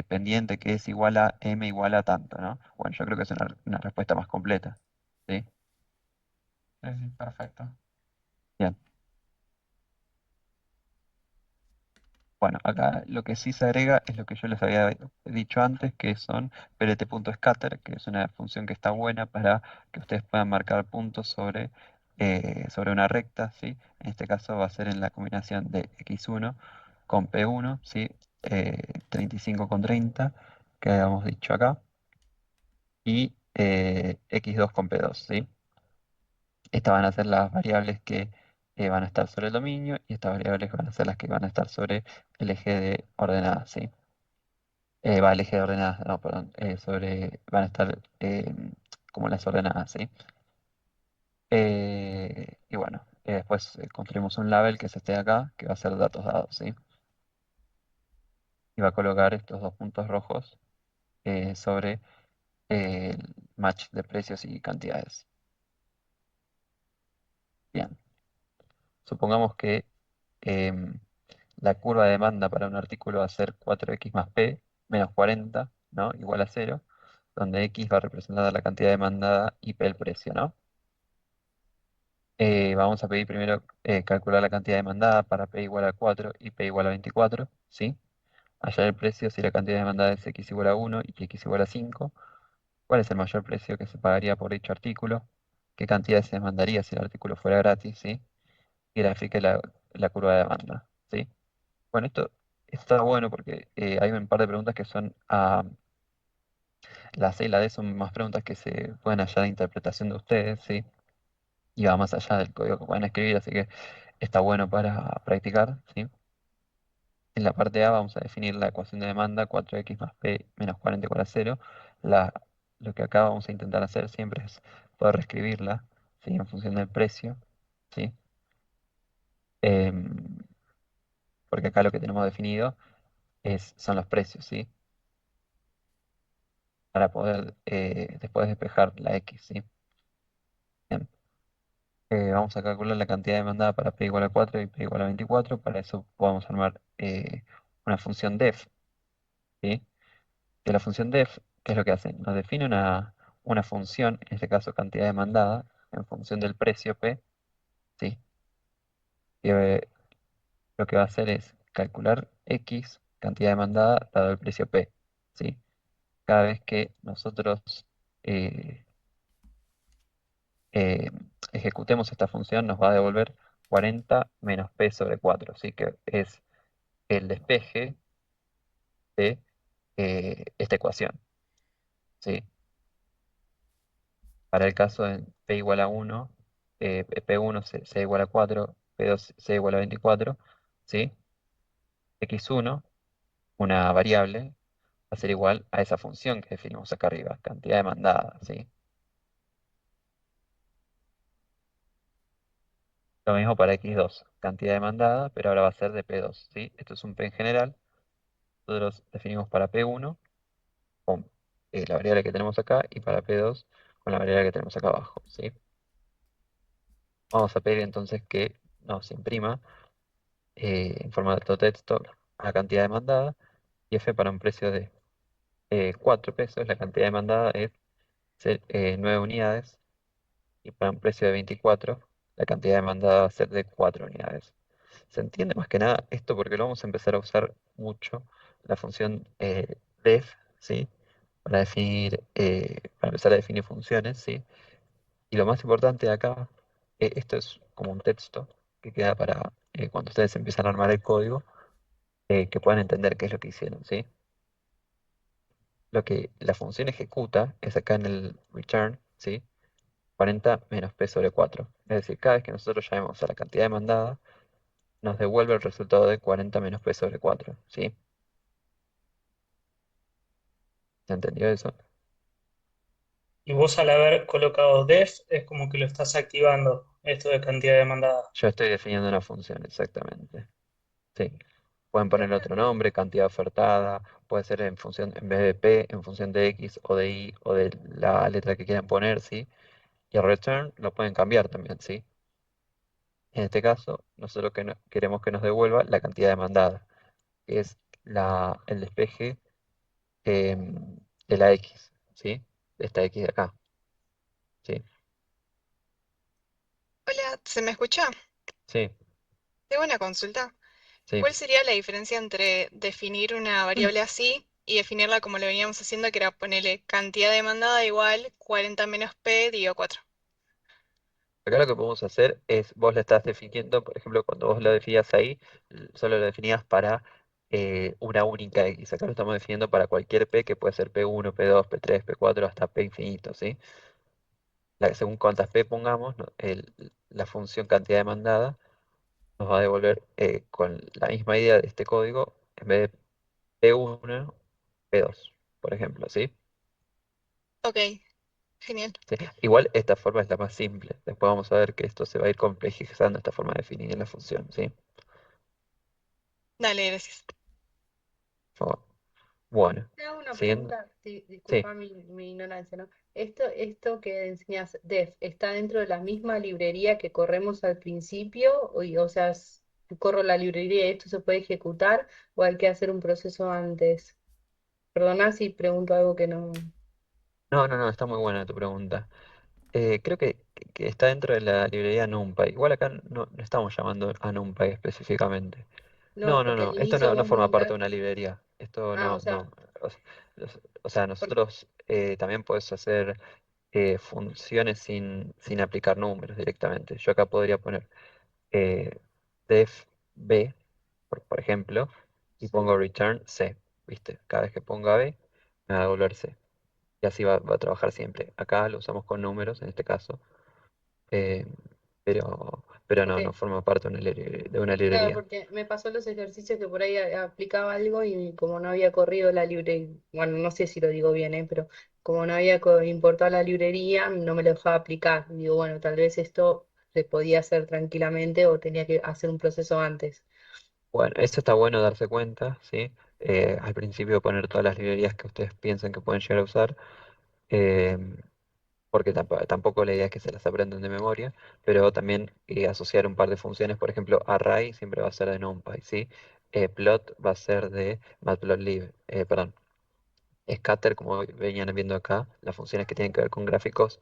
Speaker 2: pendiente que es igual a m igual a tanto, ¿no? Bueno, yo creo que es una respuesta más completa, ¿sí?
Speaker 5: Sí, sí, perfecto.
Speaker 2: Bien. Bueno, acá lo que sí se agrega es lo que yo les había dicho antes, que son plt.scatter, que es una función que está buena para que ustedes puedan marcar puntos sobre una recta, ¿sí? En este caso va a ser en la combinación de x1 con p1, ¿sí? 35 con 30, que habíamos dicho acá, y x2 con p2, ¿sí? Estas van a ser las variables que van a estar sobre el dominio y estas variables van a ser las que van a estar sobre el eje de ordenadas, ¿sí? Va el eje de ordenadas, no, perdón, van a estar como las ordenadas, ¿sí? Y bueno, después construimos un label que es este de acá, que va a ser datos dados, ¿sí? Y va a colocar estos dos puntos rojos sobre el match de precios y cantidades. Bien, supongamos que em, la curva de demanda para un artículo va a ser 4x más p menos 40, ¿no? Igual a 0, donde x va a representar la cantidad demandada y p el precio, ¿no? Vamos a pedir primero calcular la cantidad demandada para p igual a 4 y p igual a 24, ¿sí? Hallar el precio si la cantidad demandada es x igual a 1 y x igual a 5. ¿Cuál es el mayor precio que se pagaría por dicho artículo? ¿Qué cantidad se demandaría si el artículo fuera gratis? ¿Sí? Y grafique la curva de demanda, ¿sí? Bueno, esto está bueno porque hay un par de preguntas que son la C y la D son más preguntas que se pueden hallar de interpretación de ustedes, ¿sí? Y va más allá del código que pueden escribir, así que está bueno para practicar, ¿sí? En la parte A vamos a definir la ecuación de demanda 4x más p menos 40 igual a 0. La, lo que acá vamos a intentar hacer siempre es poder reescribirla, ¿sí? En función del precio, ¿sí? Em, porque acá lo que tenemos definido son los precios, ¿sí? Para poder después despejar la x, ¿sí? Bien. Vamos a calcular la cantidad demandada para p igual a 4 y p igual a 24. Para eso podemos armar una función def, ¿sí? Que la función def, ¿qué es lo que hace? Nos define una función, en este caso cantidad demandada, en función del precio p, ¿sí? Que lo que va a hacer es calcular x, cantidad demandada, dado el precio p, ¿sí? Cada vez que nosotros eh, eh, ejecutemos esta función, nos va a devolver 40 menos p sobre 4, ¿sí? Que es el despeje de esta ecuación, ¿sí? Para el caso de p igual a 1, p1 sea igual a 4, p2 sea igual a 24, ¿sí? x1, una variable, va a ser igual a esa función que definimos acá arriba, cantidad demandada, ¿sí? Lo mismo para x2, cantidad demandada, pero ahora va a ser de p2, ¿sí? Esto es un p en general. Nosotros definimos para p1 con la variable que tenemos acá y para p2 con la variable que tenemos acá abajo, ¿sí? Vamos a pedir entonces que nos imprima en formato texto la cantidad demandada y f para un precio de 4 pesos, la cantidad demandada es 9 unidades y para un precio de 24 la cantidad demandada va a ser de 4 unidades. ¿Se entiende más que nada esto? Porque lo vamos a empezar a usar mucho, la función def, ¿sí? Para empezar a definir funciones, ¿sí? Y lo más importante de acá, esto es como un texto que queda para cuando ustedes empiezan a armar el código, que puedan entender qué es lo que hicieron, ¿sí? Lo que la función ejecuta es acá en el return, ¿sí? 40 menos p sobre 4. Es decir, cada vez que nosotros llamemos a la cantidad demandada, nos devuelve el resultado de 40 menos p sobre 4, ¿sí? ¿Se entendió eso?
Speaker 14: Y vos al haber colocado def es como que lo estás activando, esto de cantidad demandada.
Speaker 2: Yo estoy definiendo una función, exactamente. Sí. Pueden poner otro nombre, cantidad ofertada, puede ser en función, en vez de P, en función de X o de Y o de la letra que quieran poner, ¿sí? Y el return lo pueden cambiar también, ¿sí? En este caso, nosotros queremos que nos devuelva la cantidad demandada, que es el despeje de la X, ¿sí? De esta X de acá, ¿sí?
Speaker 15: Hola, ¿se me escucha?
Speaker 2: Sí,
Speaker 15: Tengo una consulta.
Speaker 2: sí.
Speaker 15: ¿Cuál sería la diferencia entre definir una variable así y definirla como lo veníamos haciendo, que era ponerle cantidad demandada igual 40 menos P dividido 4?
Speaker 2: Acá lo que podemos hacer es, vos la estás definiendo, por ejemplo, cuando vos lo definías ahí, solo lo definías para una única X. Acá lo estamos definiendo para cualquier P, que puede ser P1, P2, P3, P4, hasta P infinito, ¿sí? Según cuántas P pongamos, la función cantidad demandada nos va a devolver con la misma idea de este código, en vez de P1, P2, por ejemplo, ¿sí?
Speaker 15: Ok, genial.
Speaker 2: Sí. Igual esta forma es la más simple. Después vamos a ver que esto se va a ir complejizando esta forma de definir la función, ¿sí?
Speaker 15: Dale, gracias.
Speaker 2: Por favor. Bueno,
Speaker 16: Te hago una
Speaker 2: siguiendo.
Speaker 16: pregunta,
Speaker 2: Sí.
Speaker 16: disculpa mi ignorancia, ¿no? Esto que enseñas, def, ¿está dentro de la misma librería que corremos al principio? O sea, corro la librería y esto se puede ejecutar, o hay que hacer un proceso antes. Perdona si pregunto algo que no.
Speaker 2: No, no, no, está muy buena tu pregunta. Creo que está dentro de la librería NumPy. Igual acá no estamos llamando a NumPy específicamente.
Speaker 16: No,
Speaker 2: No, no,
Speaker 16: porque
Speaker 2: no.
Speaker 16: al
Speaker 2: Esto
Speaker 16: inicio
Speaker 2: no
Speaker 16: vos
Speaker 2: forma parte de
Speaker 16: nombraste.
Speaker 2: una librería. Esto
Speaker 16: Ah,
Speaker 2: no,
Speaker 16: o sea,
Speaker 2: no. O sea, nosotros también podés hacer funciones sin aplicar números directamente. Yo acá podría poner eh, def b, por ejemplo, y
Speaker 16: sí.
Speaker 2: pongo return c. ¿Viste? Cada vez que ponga b, me va a devolver c. Y así va a trabajar siempre. Acá lo usamos con números en este caso, eh, pero no
Speaker 16: Ok.
Speaker 2: forma parte de una
Speaker 16: Claro,
Speaker 2: librería.
Speaker 16: porque me pasó los ejercicios que por ahí aplicaba algo y como no había corrido la librería, bueno, no sé si lo digo bien, pero como no había importado la librería, no me lo dejaba aplicar. Y digo, bueno, tal vez esto se podía hacer tranquilamente o tenía que hacer un proceso antes.
Speaker 2: Bueno, eso está bueno darse cuenta, ¿sí? Al principio poner todas las librerías que ustedes piensan que pueden llegar a usar. eh, Porque tampoco la idea es que se las aprendan de memoria, pero también asociar un par de funciones, por ejemplo, array siempre va a ser de NumPy, ¿sí? Plot va a ser de matplotlib, perdón, scatter, como venían viendo acá, las funciones que tienen que ver con gráficos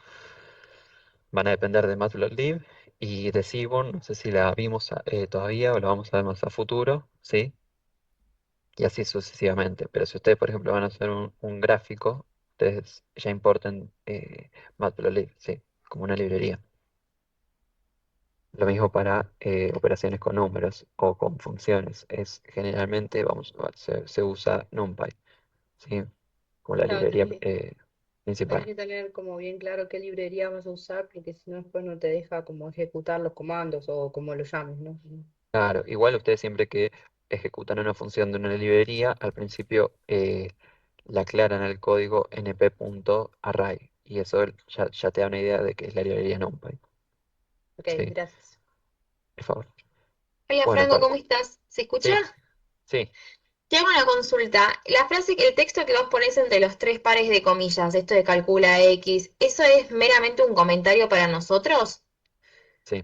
Speaker 2: van a depender de matplotlib, y de Seaborn, no sé si la vimos todavía o la vamos a ver más a futuro, ¿sí? Y así sucesivamente, pero si ustedes, por ejemplo, van a hacer un gráfico, ustedes ya importen matplotlib, ¿sí? Como una librería. Lo mismo para operaciones con números o con funciones. Generalmente se usa NumPy, ¿sí? Como la
Speaker 16: Claro,
Speaker 2: librería
Speaker 16: tenés
Speaker 2: principal.
Speaker 16: que tener como bien claro qué librería vas a usar, porque si no después no te deja como ejecutar los comandos o como lo llames, ¿no?
Speaker 2: Claro, igual ustedes siempre que ejecutan una función de una librería, al principio la aclaran al código np.array y eso ya te da una idea de que es la librería NumPy.
Speaker 16: Ok,
Speaker 2: Sí,
Speaker 16: gracias.
Speaker 2: por favor.
Speaker 15: Hola
Speaker 2: Bueno,
Speaker 15: Franco, ¿cómo estás? ¿Se escucha?
Speaker 2: sí, sí,
Speaker 15: Te hago una consulta. La frase, el texto que vos ponés entre los tres pares de comillas, esto de calcula X, ¿eso es meramente un comentario para nosotros?
Speaker 2: sí,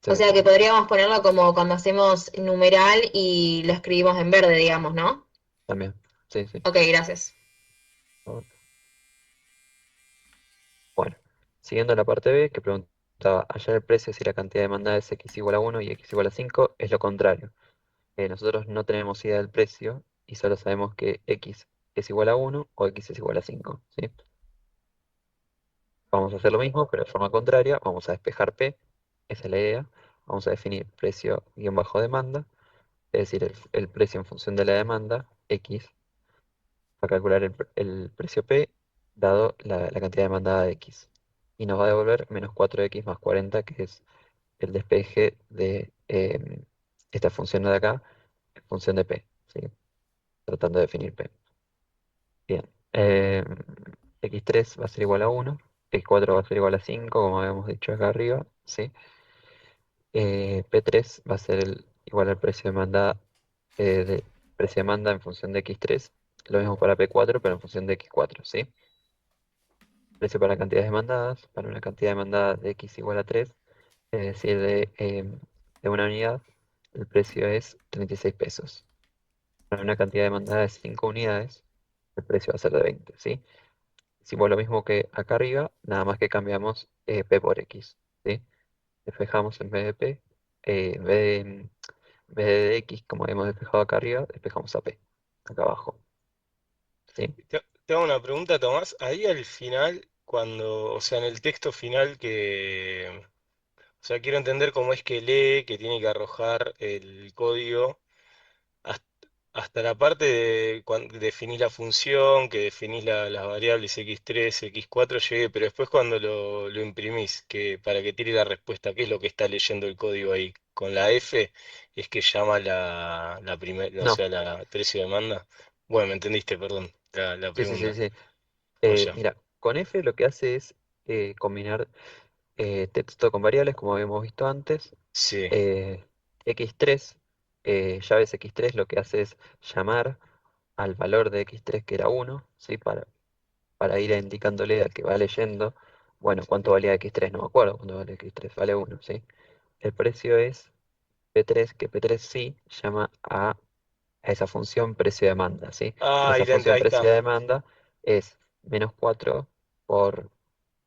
Speaker 15: O
Speaker 2: sí,
Speaker 15: sea que podríamos ponerlo como cuando hacemos numeral y lo escribimos en verde, digamos, ¿no?
Speaker 2: también. Sí, sí.
Speaker 15: Ok, gracias.
Speaker 2: Bueno, siguiendo la parte B, que preguntaba, hallar el precio si la cantidad demandada es x igual a 1 y x igual a 5, es lo contrario. Nosotros no tenemos idea del precio y solo sabemos que x es igual a 1 o x es igual a 5, ¿sí? Vamos a hacer lo mismo, pero de forma contraria. Vamos a despejar P, esa es la idea. Vamos a definir precio guión bajo demanda, es decir, el precio en función de la demanda, x, para calcular el precio P dado la cantidad demandada de x. Y nos va a devolver menos 4x más 40, que es el despeje de esta función de acá en función de P, ¿sí? Tratando de definir P. Bien. X3 va a ser igual a 1, X4 va a ser igual a 5, como habíamos dicho acá arriba, ¿sí? P3 va a ser igual al precio de precio de demanda en función de X3. Lo mismo para P4, pero en función de X4, ¿sí? Precio para cantidades demandadas, para una cantidad demandada de X igual a 3, es decir, de una unidad, el precio es 36 pesos. Para una cantidad demandada de 5 unidades, el precio va a ser de 20, ¿sí? Hicimos lo mismo que acá arriba, nada más que cambiamos P por X, ¿sí? Despejamos en vez de P, en vez de X, como hemos despejado acá arriba, despejamos a P, acá abajo, ¿sí?
Speaker 17: Te hago una pregunta, Tomás. Ahí al final, cuando, o sea, en el texto final o sea, quiero entender cómo es que lee, que tiene que arrojar el código hasta la parte de cuando definís la función, que definís las variables x3, x4, llegué, pero después cuando lo imprimís, que para que tire la respuesta, ¿qué es lo que está leyendo el código ahí? Con la F es que llama la primera, o
Speaker 2: No,
Speaker 17: sea, la precio de demanda. Bueno, me entendiste, perdón, la
Speaker 2: sí, sí, sí,
Speaker 17: pregunta.
Speaker 2: sí.
Speaker 17: O ya.
Speaker 2: Mira, con F lo que hace es combinar texto con variables, como habíamos visto antes.
Speaker 17: Sí.
Speaker 2: X3, llaves X3 lo que hace es llamar al valor de X3 que era 1, ¿sí? Para ir indicándole al que va leyendo, bueno, ¿cuánto valía X3? No me acuerdo cuánto vale X3, vale 1, ¿sí? El precio es P3, que P3 sí llama a esa función precio-demanda, ¿sí?
Speaker 17: Ah,
Speaker 2: Esa función
Speaker 17: ahí está.
Speaker 2: precio-demanda es menos 4 por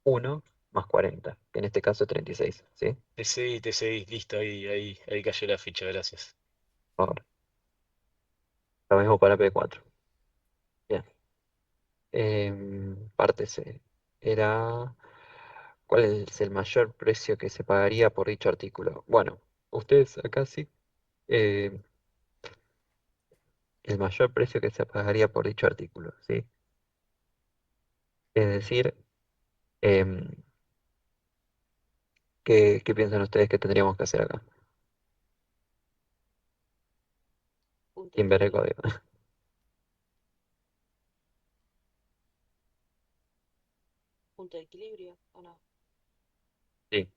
Speaker 2: 1 más 40, que en este caso es 36, ¿sí?
Speaker 17: Te seguí, listo, ahí cayó la ficha, gracias.
Speaker 2: Por favor. Lo mismo para P4. Bien. Parte C. Era, ¿cuál es el mayor precio que se pagaría por dicho artículo? Bueno, ustedes acá sí. eh, el mayor precio que se pagaría por dicho artículo, ¿sí? Es decir, em, ¿qué piensan ustedes que tendríamos que hacer acá?
Speaker 10: Punto de
Speaker 2: Sin ver el
Speaker 10: equilibrio.
Speaker 2: código.
Speaker 10: Punto de equilibrio, ¿o no?
Speaker 2: Sí,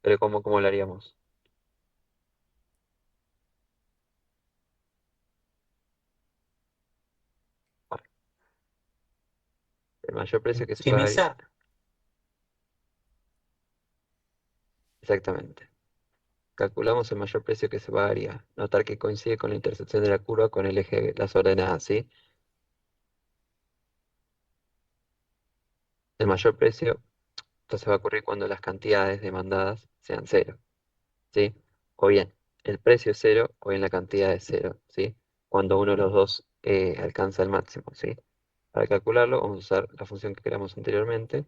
Speaker 2: pero ¿cómo lo haríamos? Bueno, el mayor precio que se pagaría,
Speaker 6: Optimizar.
Speaker 2: exactamente. Calculamos el mayor precio que se pagaría. Notar que coincide con la intersección de la curva con el eje de las ordenadas, ¿sí? El mayor precio, entonces va a ocurrir cuando las cantidades demandadas sean cero, ¿sí? O bien el precio es cero o bien la cantidad es cero, ¿sí? Cuando uno de los dos alcanza el máximo, ¿sí? Para calcularlo vamos a usar la función que creamos anteriormente.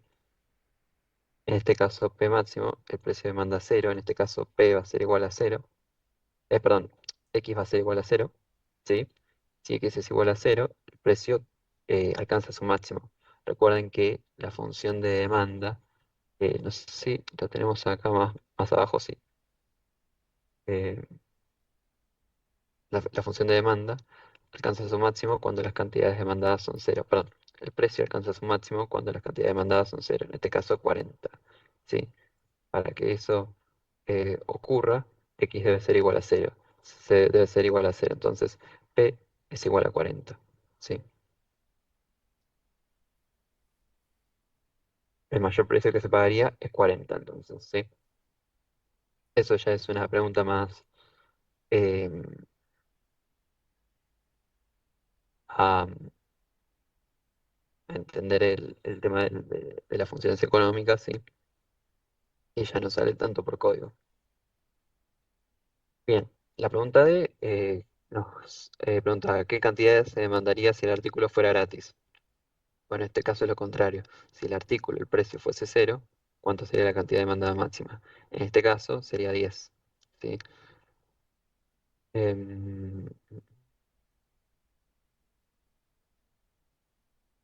Speaker 2: En este caso P máximo, el precio de demanda cero, en este caso P va a ser igual a cero, perdón, X va a ser igual a cero, ¿sí? Si X es igual a cero, el precio alcanza su máximo. Recuerden que la función de demanda, no sé si lo tenemos acá más abajo, sí. Eh, la función de demanda alcanza su máximo cuando las cantidades demandadas son cero. Perdón, el precio alcanza su máximo cuando las cantidades demandadas son cero, en este caso 40, ¿sí? Para que eso ocurra, X debe ser igual a cero. C debe ser igual a cero. Entonces, P es igual a 40, ¿sí? El mayor precio que se pagaría es 40, entonces, ¿sí? Eso ya es una pregunta más eh, a entender el tema de las funciones económicas, ¿sí? Y ya no sale tanto por código. Bien, la pregunta D nos pregunta ¿qué cantidad se demandaría si el artículo fuera gratis? Bueno, en este caso es lo contrario. Si el artículo, el precio fuese cero, ¿cuánto sería la cantidad demandada máxima? En este caso sería 10, ¿sí? Em,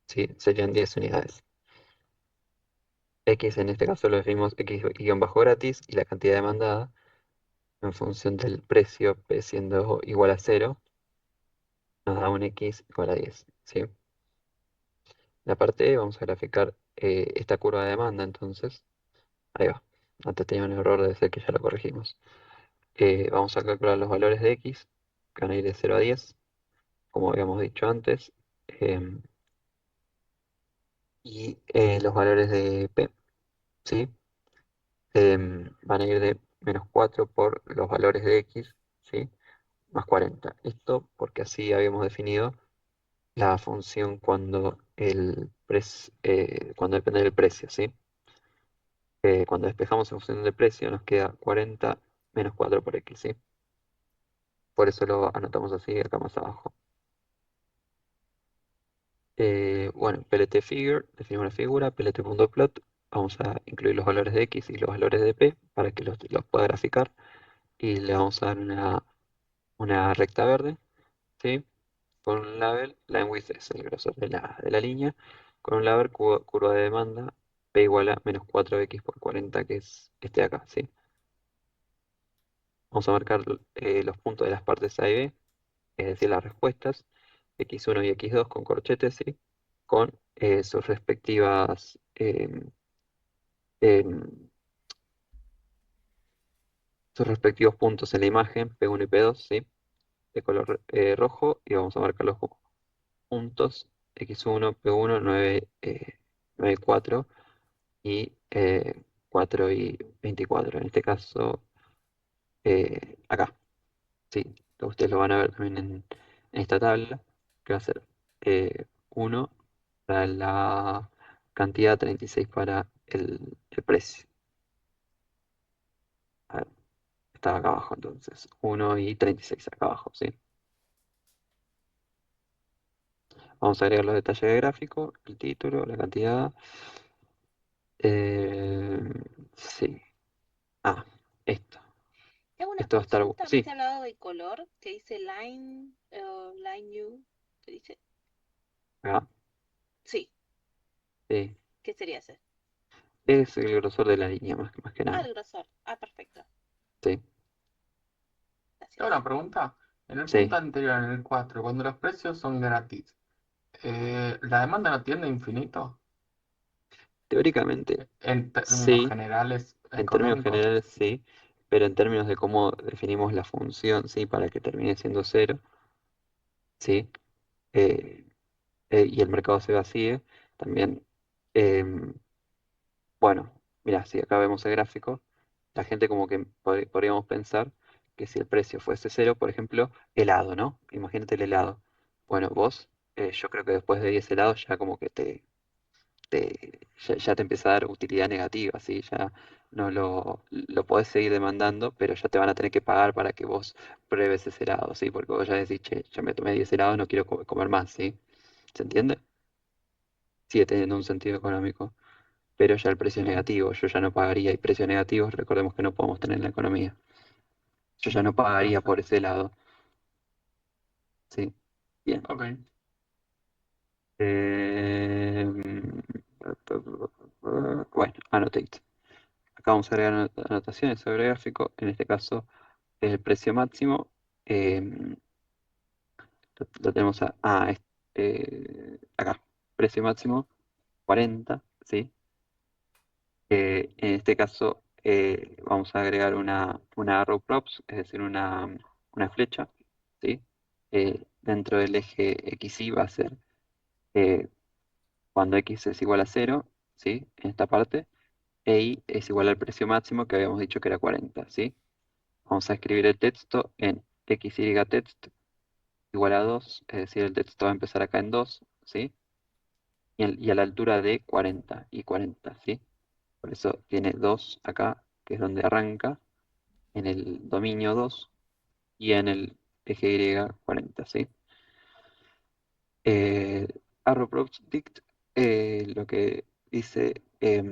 Speaker 2: sí, serían 10 unidades. X en este caso lo definimos X guión bajo gratis y la cantidad demandada en función del precio, P siendo igual a cero, nos da un X igual a 10, ¿sí? La parte E vamos a graficar esta curva de demanda, entonces, ahí va. Antes tenía un error, debe ser que ya lo corregimos. Vamos a calcular los valores de X, que van a ir de 0 a 10, como habíamos dicho antes, em, y los valores de P, ¿sí? Van a ir de menos 4 por los valores de X, ¿sí? más 40. Esto porque así habíamos definido la función cuando depende del precio, ¿sí? Cuando despejamos en función del precio nos queda 40 menos 4 por x, ¿sí? Por eso lo anotamos así acá más abajo. Bueno, PLT figure, definimos la figura, PLT.plot, vamos a incluir los valores de x y los valores de p para que los pueda graficar y le vamos a dar una recta verde, ¿sí? Con un label, line width es el grosor de la línea, con un label curva de demanda, p igual a menos 4x por 40, que es este de acá, ¿sí? Vamos a marcar los puntos de las partes A y B, es decir, las respuestas, x1 y x2 con corchetes, ¿sí? Con sus respectivas em, sus respectivos puntos en la imagen, P1 y P2, ¿sí? De color rojo, y vamos a marcar los puntos x1, P1, 9, 9, 4 y 4 y 24. En este caso, acá, ¿sí? Ustedes lo van a ver también en esta tabla, que va a ser 1 para la cantidad, 36 para el precio. A ver, está acá abajo entonces, 1 y 36 acá abajo, ¿sí? Vamos a agregar los detalles de gráfico, el título, la cantidad. eh, sí. Ah, esto.
Speaker 13: Te hago una
Speaker 2: Esto va a estar.
Speaker 13: consulta,
Speaker 2: Sí,
Speaker 13: viste al lado del color que dice line, line new, ¿te dice?
Speaker 2: acá.
Speaker 13: Sí,
Speaker 2: Sí.
Speaker 13: ¿qué sería ese?
Speaker 2: Es el grosor de la línea, más que
Speaker 13: Ah,
Speaker 2: nada.
Speaker 13: el grosor. Ah, perfecto.
Speaker 2: Sí.
Speaker 5: Tengo una pregunta. En el
Speaker 2: Sí.
Speaker 5: punto anterior, en el 4, cuando los precios son gratis, ¿la demanda no tiende a infinito?
Speaker 2: Teóricamente,
Speaker 5: En términos
Speaker 2: sí.
Speaker 5: generales
Speaker 2: En términos
Speaker 5: económicos.
Speaker 2: generales, sí. Pero en términos de cómo definimos la función, sí, para que termine siendo cero, sí. eh, y el mercado se vacíe, también. em, Bueno, mira, si acá vemos el gráfico, la gente como que podríamos pensar que si el precio fuese cero, por ejemplo, helado, ¿no? Imagínate el helado. Bueno, vos, yo creo que después de 10 helados ya como que ya te empieza a dar utilidad negativa, ¿sí? Ya no lo podés seguir demandando, pero ya te van a tener que pagar para que vos pruebes ese helado, ¿sí? Porque vos ya decís, che, ya me tomé 10 helados, no quiero comer más, ¿sí? ¿Se entiende? Sigue teniendo un sentido económico, pero ya el precio es
Speaker 5: Sí.
Speaker 2: negativo, yo ya no pagaría, y precios negativos, recordemos que no podemos tener en la economía. Yo ya no pagaría por
Speaker 5: Perfecto.
Speaker 2: ese lado, ¿sí? Bien.
Speaker 5: Ok.
Speaker 2: Eh, bueno, annotate. Acá vamos a agregar anotaciones sobre gráfico, en este caso el precio máximo, eh, lo tenemos acá, precio máximo 40, ¿sí? En este caso vamos a agregar una arrow props, es decir, una flecha, ¿sí? Dentro del eje XY va a ser eh, cuando X es igual a 0, ¿sí? En esta parte, e Y es igual al precio máximo que habíamos dicho que era 40, ¿sí? Vamos a escribir el texto en XY text igual a 2, es decir, el texto va a empezar acá en 2, ¿sí? Y a la altura de 40 y 40, ¿sí? Por eso tiene 2 acá, que es donde arranca, en el dominio 2 y en el eje Y 40, ¿sí? Eh, arrow_props_dict, lo que dice es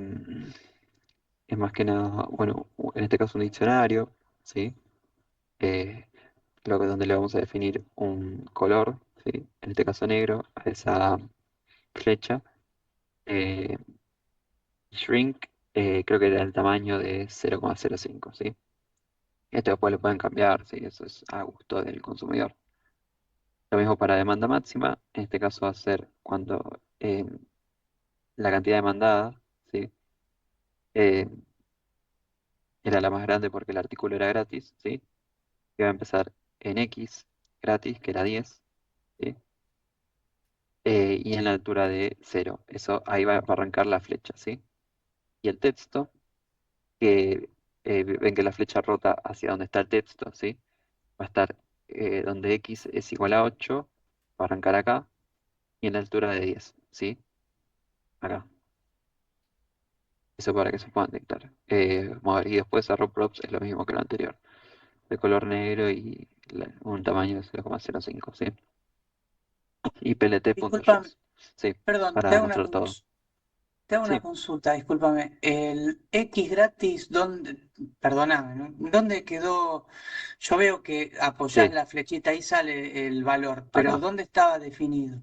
Speaker 2: más que nada, bueno, en este caso un diccionario, ¿sí? Eh, donde le vamos a definir un color, ¿sí? En este caso negro, a esa flecha. Eh, shrink, creo que era el tamaño de 0,05, ¿sí? Esto después lo pueden cambiar, ¿sí? Eso es a gusto del consumidor. Lo mismo para demanda máxima, en este caso va a ser cuando la cantidad demandada, ¿sí? Eh, era la más grande porque el artículo era gratis, ¿sí? Que va a empezar en X gratis, que era 10, ¿sí? Y en la altura de 0. Eso ahí va a arrancar la flecha, ¿sí? Y el texto, que ven que la flecha rota hacia donde está el texto, ¿sí? Va a estar donde X es igual a 8, va a arrancar acá, y en la altura de 10, ¿sí? Acá. Eso para que se puedan dictar. Vamos a ver, y después arrow props es lo mismo que lo anterior, de color negro y un tamaño de 0,05, ¿sí? Y
Speaker 6: Disculpame,
Speaker 2: plt.js, sí,
Speaker 6: perdón,
Speaker 2: para mostrar todo.
Speaker 6: te hago una
Speaker 2: Sí,
Speaker 6: consulta, discúlpame. El X gratis, perdóname, ¿no? ¿Dónde quedó? Yo veo que apoyás
Speaker 2: sí,
Speaker 6: la flechita y sale el valor, pero
Speaker 2: acá.
Speaker 6: ¿dónde estaba definido?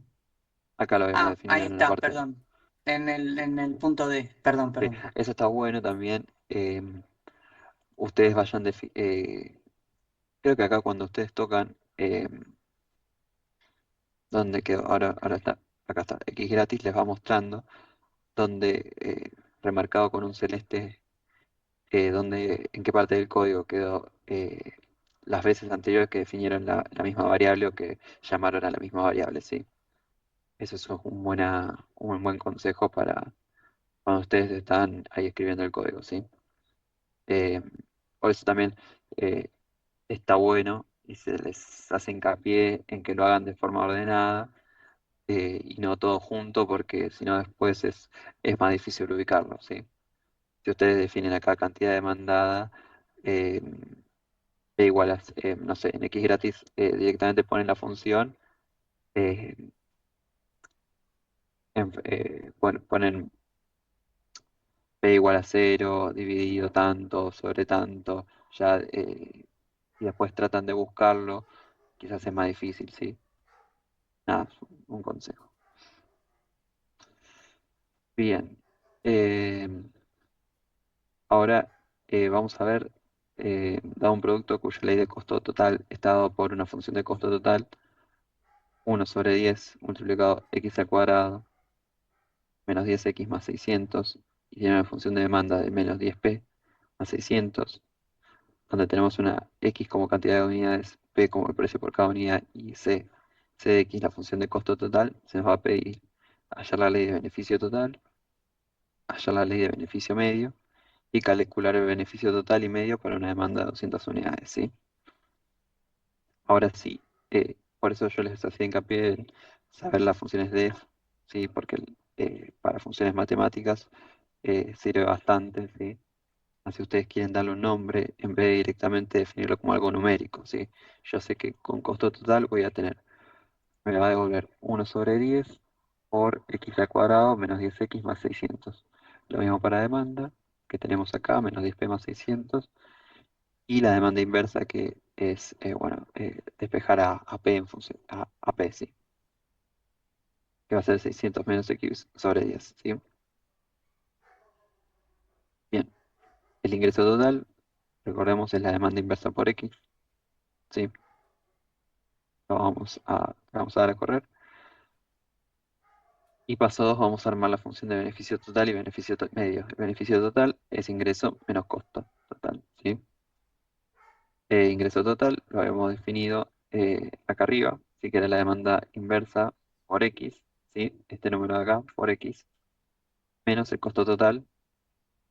Speaker 2: Acá lo habíamos
Speaker 6: Ah, ahí
Speaker 2: definido en la
Speaker 6: está,
Speaker 2: parte.
Speaker 6: perdón. En el punto D, perdón,
Speaker 2: Sí,
Speaker 6: perdón.
Speaker 2: eso está bueno también. Ustedes vayan creo que acá cuando ustedes tocan, donde quedó, ahora está, acá está, X gratis les va mostrando, donde remarcado con un celeste, en qué parte del código quedó las veces anteriores que definieron la misma variable o que llamaron a la misma variable, ¿sí? Eso es un buen consejo para cuando ustedes están ahí escribiendo el código, ¿sí? Eh, por eso también eh, está bueno y se les hace hincapié en que lo hagan de forma ordenada y no todo junto, porque si no después es más difícil ubicarlo, ¿sí? Si ustedes definen acá cantidad demandada, eh, P igual a, no sé, en X gratis directamente ponen la función, eh, bueno, ponen P igual a 0, dividido tanto, sobre tanto, ya, y después tratan de buscarlo, quizás es más difícil, ¿sí? Nada, es un consejo. Bien. eh, Ahora vamos a ver, dado un producto cuya ley de costo total está dado por una función de costo total, 1/10 multiplicado x al cuadrado menos 10x más 600, y tiene una función de demanda de menos 10p más 600, donde tenemos una x como cantidad de unidades, p como el precio por cada unidad y c de x la función de costo total. Se nos va a pedir hallar la ley de beneficio total, hallar la ley de beneficio medio y calcular el beneficio total y medio para una demanda de 200 unidades, ¿sí? Ahora sí, por eso yo les hacía hincapié en saber las funciones def, ¿sí? Porque para funciones matemáticas sirve bastante, ¿sí? Así ustedes quieren darle un nombre en vez de directamente definirlo como algo numérico, ¿sí? Yo sé que con costo total me va a devolver 1/10 por x al cuadrado menos 10x más 600. Lo mismo para demanda, que tenemos acá, menos 10p más 600. Y la demanda inversa que es, bueno, despejar a P en función, a P, sí, que va a ser 600 menos X/10, ¿sí? Bien, el ingreso total, recordemos, es la demanda inversa por X, ¿sí? Lo vamos a dar a correr. Y paso 2, vamos a armar la función de beneficio total y beneficio medio. El beneficio total es ingreso menos costo total, ¿sí? Ingreso total lo habíamos definido acá arriba, si que era la demanda inversa por X, ¿sí? Este número de acá por X, menos el costo total,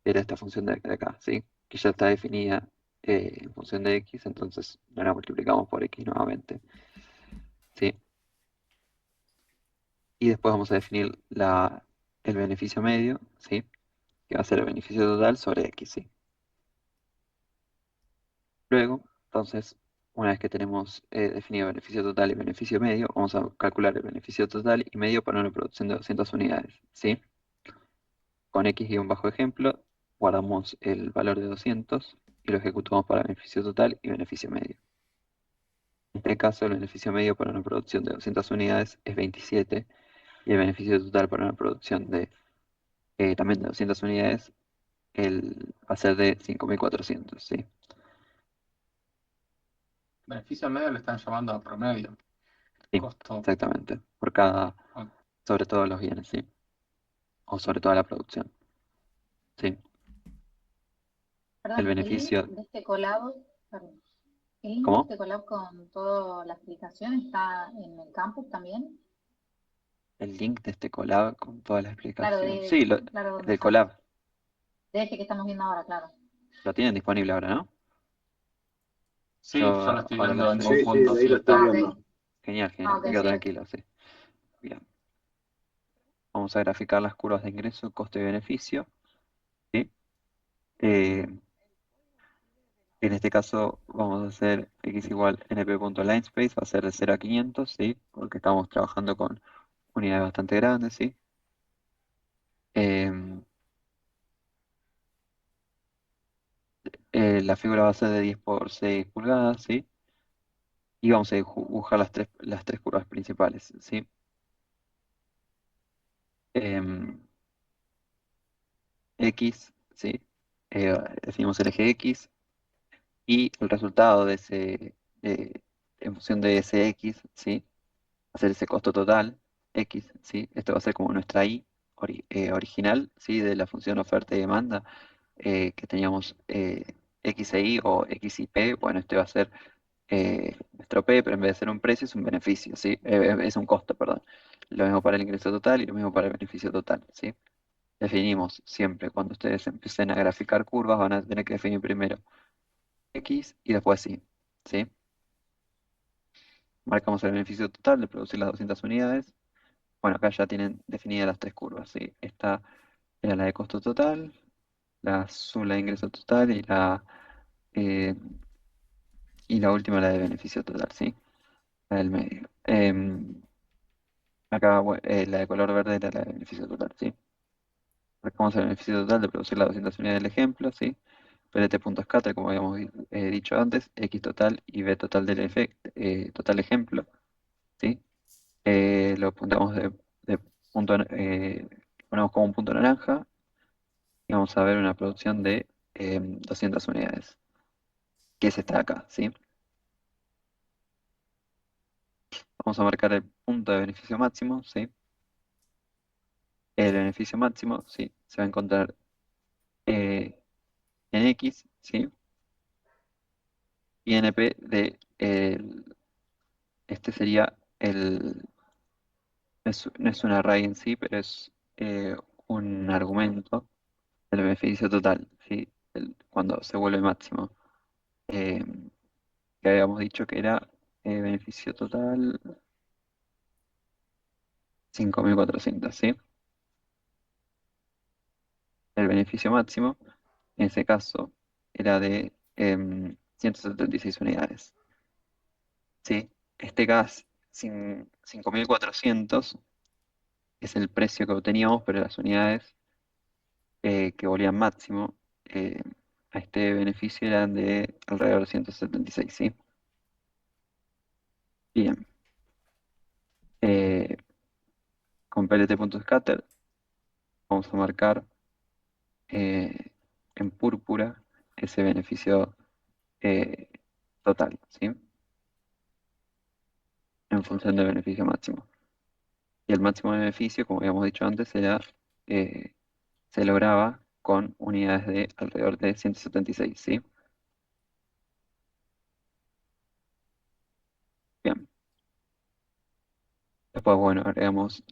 Speaker 2: era esta función de acá, ¿sí? Que ya está definida en función de X, entonces no la multiplicamos por X nuevamente, ¿sí? Y después vamos a definir el beneficio medio, ¿sí? Que va a ser el beneficio total sobre X, ¿sí? Luego, entonces, una vez que tenemos definido beneficio total y beneficio medio, vamos a calcular el beneficio total y medio para una producción de 200 unidades, ¿sí? Con X y un bajo ejemplo, guardamos el valor de 200 y lo ejecutamos para beneficio total y beneficio medio. En este caso, el beneficio medio para una producción de 200 unidades es 27 y el beneficio total para una producción también de 200 unidades va a ser de 5.400, ¿sí?
Speaker 5: Beneficio medio le están llamando a promedio.
Speaker 2: Sí,
Speaker 5: Costo.
Speaker 2: exactamente,
Speaker 5: Ah,
Speaker 2: sobre todos los bienes, ¿sí? O sobre toda la producción, ¿sí? El
Speaker 8: Perdón, el link
Speaker 2: beneficio,
Speaker 8: de este collab, perdón, el link de
Speaker 2: ¿cómo?
Speaker 8: este collab con toda la explicación está en el campus también.
Speaker 2: El link de este collab con toda la
Speaker 8: Claro,
Speaker 2: explicación. Sí,
Speaker 8: claro, donde
Speaker 2: del
Speaker 8: sale.
Speaker 2: collab
Speaker 8: De este que estamos viendo ahora, claro.
Speaker 2: lo tienen disponible ahora, ¿no?
Speaker 5: Sí,
Speaker 2: Yo
Speaker 5: yo lo estoy
Speaker 2: ahora
Speaker 5: viendo
Speaker 2: lo
Speaker 5: en
Speaker 2: tengo
Speaker 12: Sí,
Speaker 5: el...
Speaker 12: sí,
Speaker 2: junto,
Speaker 12: de ahí lo
Speaker 2: sí.
Speaker 12: estoy
Speaker 15: Ok,
Speaker 12: viendo.
Speaker 2: Genial, genial.
Speaker 15: ok,
Speaker 2: Me quedo
Speaker 15: bien.
Speaker 2: tranquilo, sí. Bien. Vamos a graficar las curvas de ingreso, costo y beneficio, ¿sí? Eh, en este caso vamos a hacer x igual np.linespace, va a ser de 0 a 500, ¿sí? Porque estamos trabajando con unidades bastante grandes, ¿sí? Em, la figura va a ser de 10 por 6 pulgadas, ¿sí? Y vamos a dibujar las tres curvas principales, ¿sí? Em, X, ¿sí? Definimos el eje X y el resultado de eh, en función de ese X, ¿sí? Hacer ese costo total, X, ¿sí? Esto va a ser como nuestra I original, ¿sí? De la función oferta y demanda, que teníamos X e Y o X y P. Bueno, este va a ser nuestro P, pero en vez de ser un precio es un beneficio, ¿sí? Es un costo, perdón. Lo mismo para el ingreso total y lo mismo para el beneficio total, ¿sí? Definimos siempre, cuando ustedes empiecen a graficar curvas, van a tener que definir primero X y después Y, ¿sí? Marcamos el beneficio total de producir las 200 unidades. Bueno, acá ya tienen definidas las tres curvas, ¿sí? Esta era la de costo total, la azul la de ingreso total eh, y la última la de beneficio total, ¿sí? La del medio. Acá la de color verde era la de beneficio total, ¿sí? Marcamos el beneficio total de producir las 200 unidades del ejemplo, ¿sí? PLT.scatter, como habíamos dicho antes, X total y B total del efecto, total ejemplo, ¿sí? Lo apuntamos de punto, ponemos como un punto naranja y vamos a ver una producción de 200 unidades, que es esta de acá, ¿sí? Vamos a marcar el punto de beneficio máximo, ¿sí? El beneficio máximo, ¿sí? Se va a encontrar en X, ¿sí? Y en P de este sería no es un array en sí, pero es un argumento del beneficio total, ¿sí? Cuando se vuelve máximo. Eh, que habíamos dicho que era beneficio total 5.400, ¿sí? El beneficio máximo, en ese caso, era de 176 unidades, ¿sí? Este gas 5.400 es el precio que obteníamos, pero las unidades que volvían máximo eh, a este beneficio eran de alrededor de 176, ¿sí? Bien. Eh, con plt.scatter vamos a marcar eh, en púrpura ese beneficio eh, total, ¿sí? En función del beneficio máximo. Y el máximo de beneficio, como habíamos dicho antes, eh, se lograba con unidades de alrededor de 176, ¿sí? Bien. Después, bueno, agregamos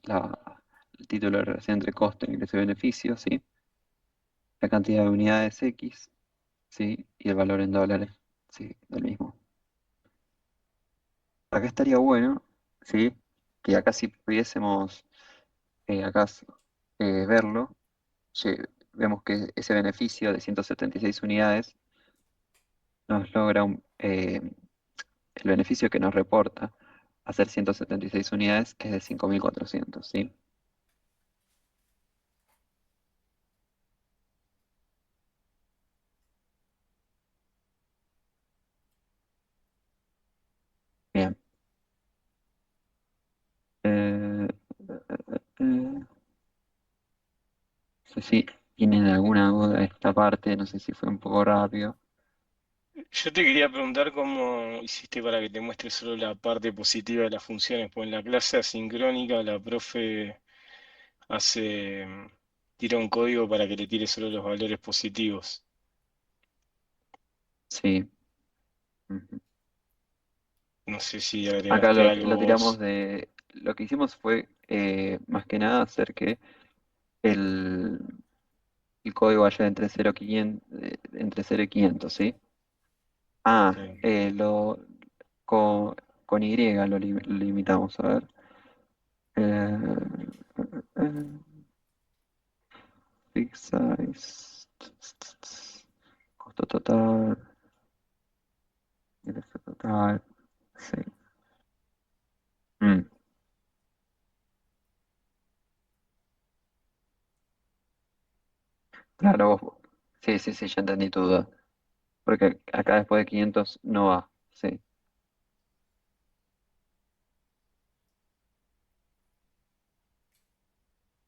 Speaker 2: el título de relación entre costo, ingreso y beneficio, ¿sí? La cantidad de unidades X, ¿sí? Y el valor en dólares, ¿sí? Del mismo. Acá estaría bueno, ¿sí? Que acá si pudiésemos acá verlo, sí, vemos que ese beneficio de 176 unidades nos logra el beneficio que nos reporta hacer 176 unidades, que es de 5.400, ¿sí? Bien. Eh, no sé si tienen alguna duda de esta parte, no sé si fue un poco rápido.
Speaker 17: Yo te quería preguntar cómo hiciste para que te muestre solo la parte positiva de las funciones, pues en la clase asincrónica la profe hace, tira un código para que le tire solo los valores positivos.
Speaker 2: Sí. Ujú.
Speaker 17: No sé si
Speaker 2: Acá
Speaker 17: agregaste
Speaker 2: lo
Speaker 17: algo
Speaker 2: tiramos
Speaker 17: vos.
Speaker 2: de... Lo que hicimos fue, más que nada, hacer que el, el código vaya entre 0 y 500, ¿sí? Ah,
Speaker 17: Sí.
Speaker 2: con, con Y lo limitamos, a ver. Fix size. Costo total. Ingreso total. Sí. Mm, claro, sí, sí, sí, ya entendí tu duda. Porque acá después de 500 no va. Sí.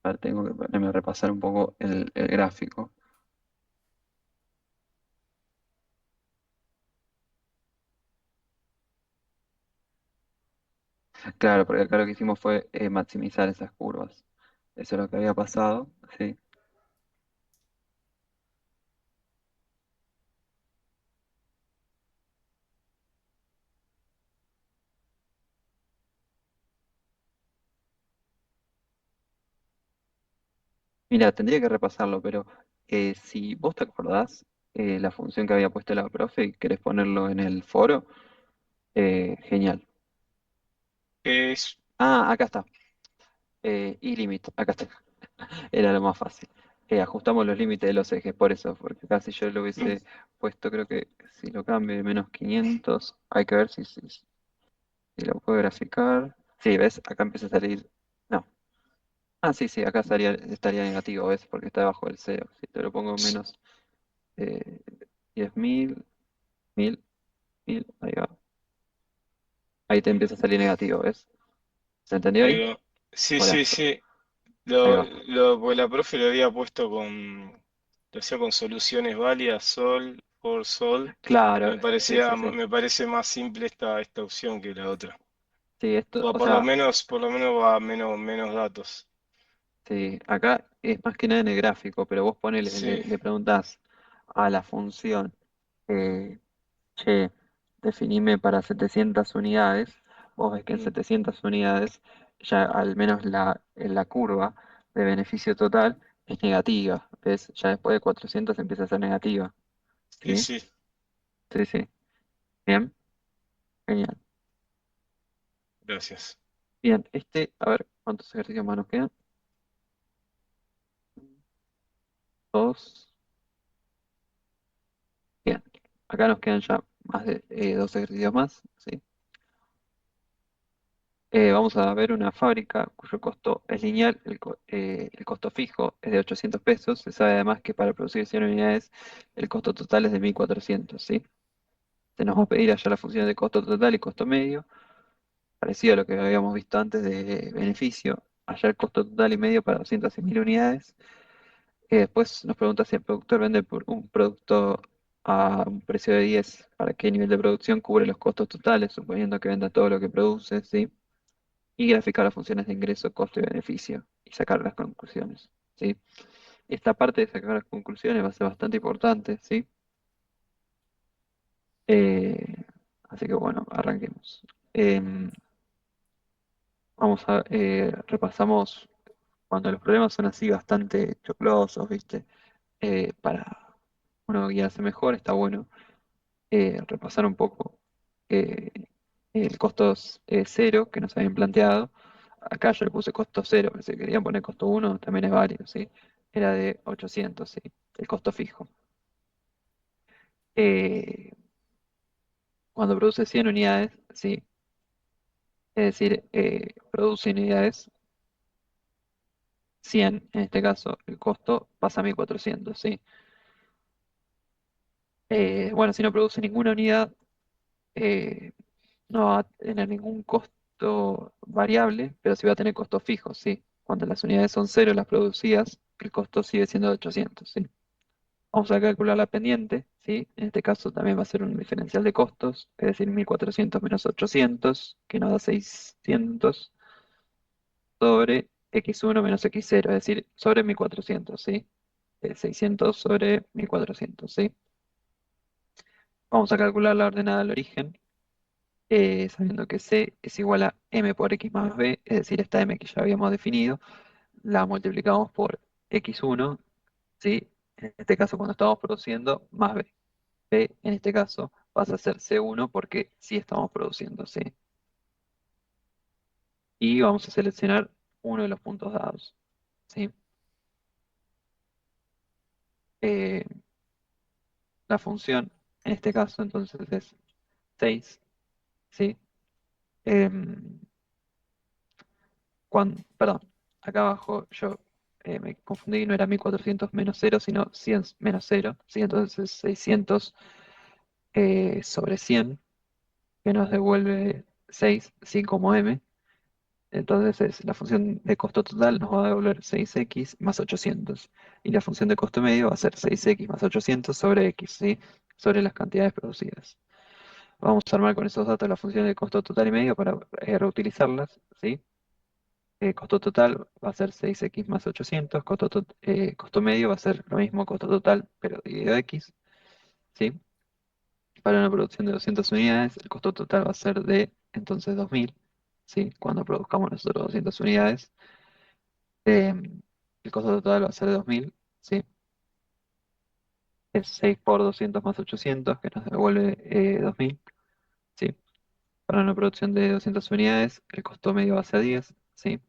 Speaker 2: A ver, tengo que ponerme a repasar un poco el gráfico. Claro, porque acá lo que hicimos fue maximizar esas curvas. Eso es lo que había pasado, sí. Mira, tendría que repasarlo, pero si vos te acordás la función que había puesto la profe y querés ponerlo en el foro, genial.
Speaker 17: Es,
Speaker 2: Ah, acá está. Y limit, acá está. Era lo más fácil. Ajustamos los límites de los ejes, por eso, porque acá si yo lo hubiese puesto, creo que si lo cambio de menos 500, hay que ver si lo puedo graficar. Sí, ¿ves? Acá empieza a salir. No. Ah, sí, sí, acá estaría negativo, ¿ves? Porque está debajo del cero. Si te lo pongo en menos eh, 10.000, 1000, 1000, ahí va. Ahí te empieza a salir negativo, ¿ves? ¿Se entendió
Speaker 17: ahí
Speaker 2: ahí?
Speaker 17: va. Sí,
Speaker 2: Hola,
Speaker 17: sí, sí.
Speaker 2: ahí va.
Speaker 17: Pues la profe lo había puesto lo hacía con soluciones válidas, sol, por sol.
Speaker 2: Claro, sí, sí, sí.
Speaker 17: Me parece más simple esta opción que la otra.
Speaker 2: Sí, esto,
Speaker 17: O
Speaker 2: o sea,
Speaker 17: por lo menos va menos datos.
Speaker 2: sí, acá es más que nada en el gráfico, pero vos ponele,
Speaker 17: Sí,
Speaker 2: le preguntás a la función, eh, che, definime para 700 unidades, vos ves que en
Speaker 17: mm,
Speaker 2: 700 unidades ya al menos en la curva de beneficio total es negativa, ¿ves? Ya después de 400 empieza a ser negativa,
Speaker 17: sí,
Speaker 2: ¿sí?
Speaker 17: sí,
Speaker 2: Sí, sí, bien, genial.
Speaker 17: gracias.
Speaker 2: Bien, a ver, ¿cuántos ejercicios más nos quedan? Dos. Bien, acá nos quedan ya más de dos ejercicios más, ¿sí? Vamos a ver una fábrica cuyo costo es lineal, el costo fijo es de 800 pesos. Se sabe además que para producir 100 unidades el costo total es de 1.400, ¿sí? Se nos va a pedir allá la función de costo total y costo medio, parecido a lo que habíamos visto antes de beneficio. Allá el costo total y medio para 206.000 unidades. Después nos pregunta si el productor vende un producto a un precio de 10, para qué nivel de producción cubre los costos totales, suponiendo que venda todo lo que produce, ¿sí? Y graficar las funciones de ingreso, costo y beneficio y sacar las conclusiones, ¿sí? Esta parte de sacar las conclusiones va a ser bastante importante, ¿sí? Eh, así que bueno, arranquemos. Em, repasamos cuando los problemas son así bastante choclosos, ¿viste? Para uno guiarse mejor, está bueno repasar un poco eh, el costo cero que nos habían planteado. Acá yo le puse costo cero, pero si querían poner costo uno también es válido, ¿sí? Era de 800, ¿sí? El costo fijo. Eh, Cuando produce 100 unidades, ¿sí? Es decir, produce unidades 100, en este caso el costo pasa a 1.400, ¿sí? Bueno, si no produce ninguna unidad, eh, no va a tener ningún costo variable, pero sí va a tener costos fijos, sí. Cuando las unidades son cero las producidas, el costo sigue siendo de 800, sí. Vamos a calcular la pendiente, ¿sí? En este caso también va a ser un diferencial de costos, es decir, 1.400 menos 800, que nos da 600, sobre x1 menos x0, es decir, sobre 1.400, ¿sí? 600 sobre 1.400, ¿sí? Vamos a calcular la ordenada al origen, sabiendo que C es igual a M por X más B, es decir, esta M que ya habíamos definido, la multiplicamos por X1, ¿sí? En este caso cuando estamos produciendo más B. P en este caso pasa a ser C1 porque sí estamos produciendo, ¿sí? Y vamos a seleccionar uno de los puntos dados, ¿sí? Eh, la función en este caso entonces es 6, ¿sí? Em, perdón, acá abajo yo me confundí, no era 1400 menos 0, sino 100 menos 0, ¿sí? Entonces es 600 sobre 100, que nos devuelve 6, 5 como m. Entonces la función de costo total nos va a devolver 6x más 800. Y la función de costo medio va a ser 6x más 800 sobre x, ¿sí? Sobre las cantidades producidas. Vamos a armar con esos datos la función de costo total y medio para reutilizarlas, ¿sí? Costo total va a ser 6x más 800, costo medio va a ser lo mismo, costo total, pero dividido x, ¿sí? Para una producción de 200 unidades, el costo total va a ser de, entonces, 2000, ¿sí? Cuando produzcamos nosotros 200 unidades, eh, el costo total va a ser de 2000, ¿sí? Es 6 por 200 más 800, que nos devuelve 2000, ¿sí? Para una producción de 200 unidades, el costo medio va a ser 10, ¿sí?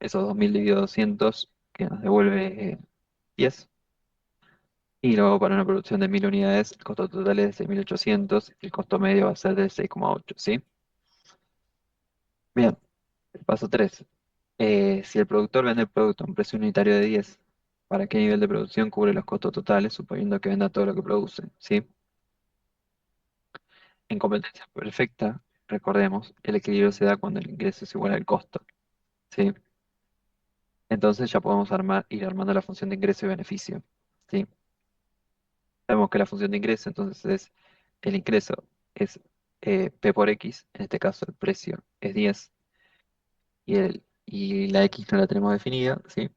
Speaker 2: Esos 2000 dividido 200 que nos devuelve 10. Y luego para una producción de 1000 unidades, el costo total es de 6800 y el costo medio va a ser de 6,8, ¿sí? Bien, el paso 3. Si el productor vende el producto a un precio unitario de 10, ¿para qué nivel de producción cubre los costos totales, suponiendo que venda todo lo que produce? ¿Sí? En competencia perfecta, recordemos, el equilibrio se da cuando el ingreso es igual al costo. ¿Sí? Entonces ya podemos ir armando la función de ingreso y beneficio. ¿Sí? Sabemos que la función de ingreso entonces es el ingreso es P por X, en este caso el precio es 10 y la X no la tenemos definida, ¿sí?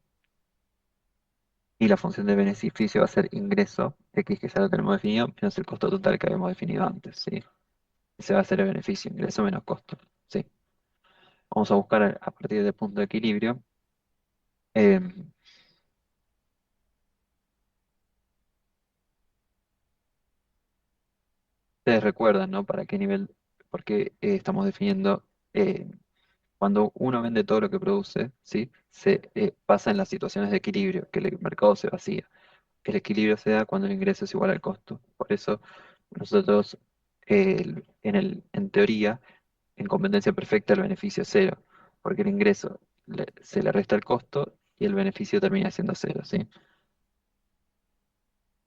Speaker 2: Y la función de beneficio va a ser ingreso X, que ya lo tenemos definido, menos el costo total que habíamos definido antes, ¿sí? Ese va a ser el beneficio, ingreso menos costo, ¿sí? Vamos a buscar a partir del punto de equilibrio. em, Ustedes recuerdan, ¿no? ¿Para qué nivel? Porque estamos definiendo cuando uno vende todo lo que produce, ¿sí? Se pasa en las situaciones de equilibrio, que el mercado se vacía. El equilibrio se da cuando el ingreso es igual al costo. Por eso nosotros, en teoría, en competencia perfecta, el beneficio es cero, porque el ingreso se le resta el costo y el beneficio termina siendo cero, ¿sí?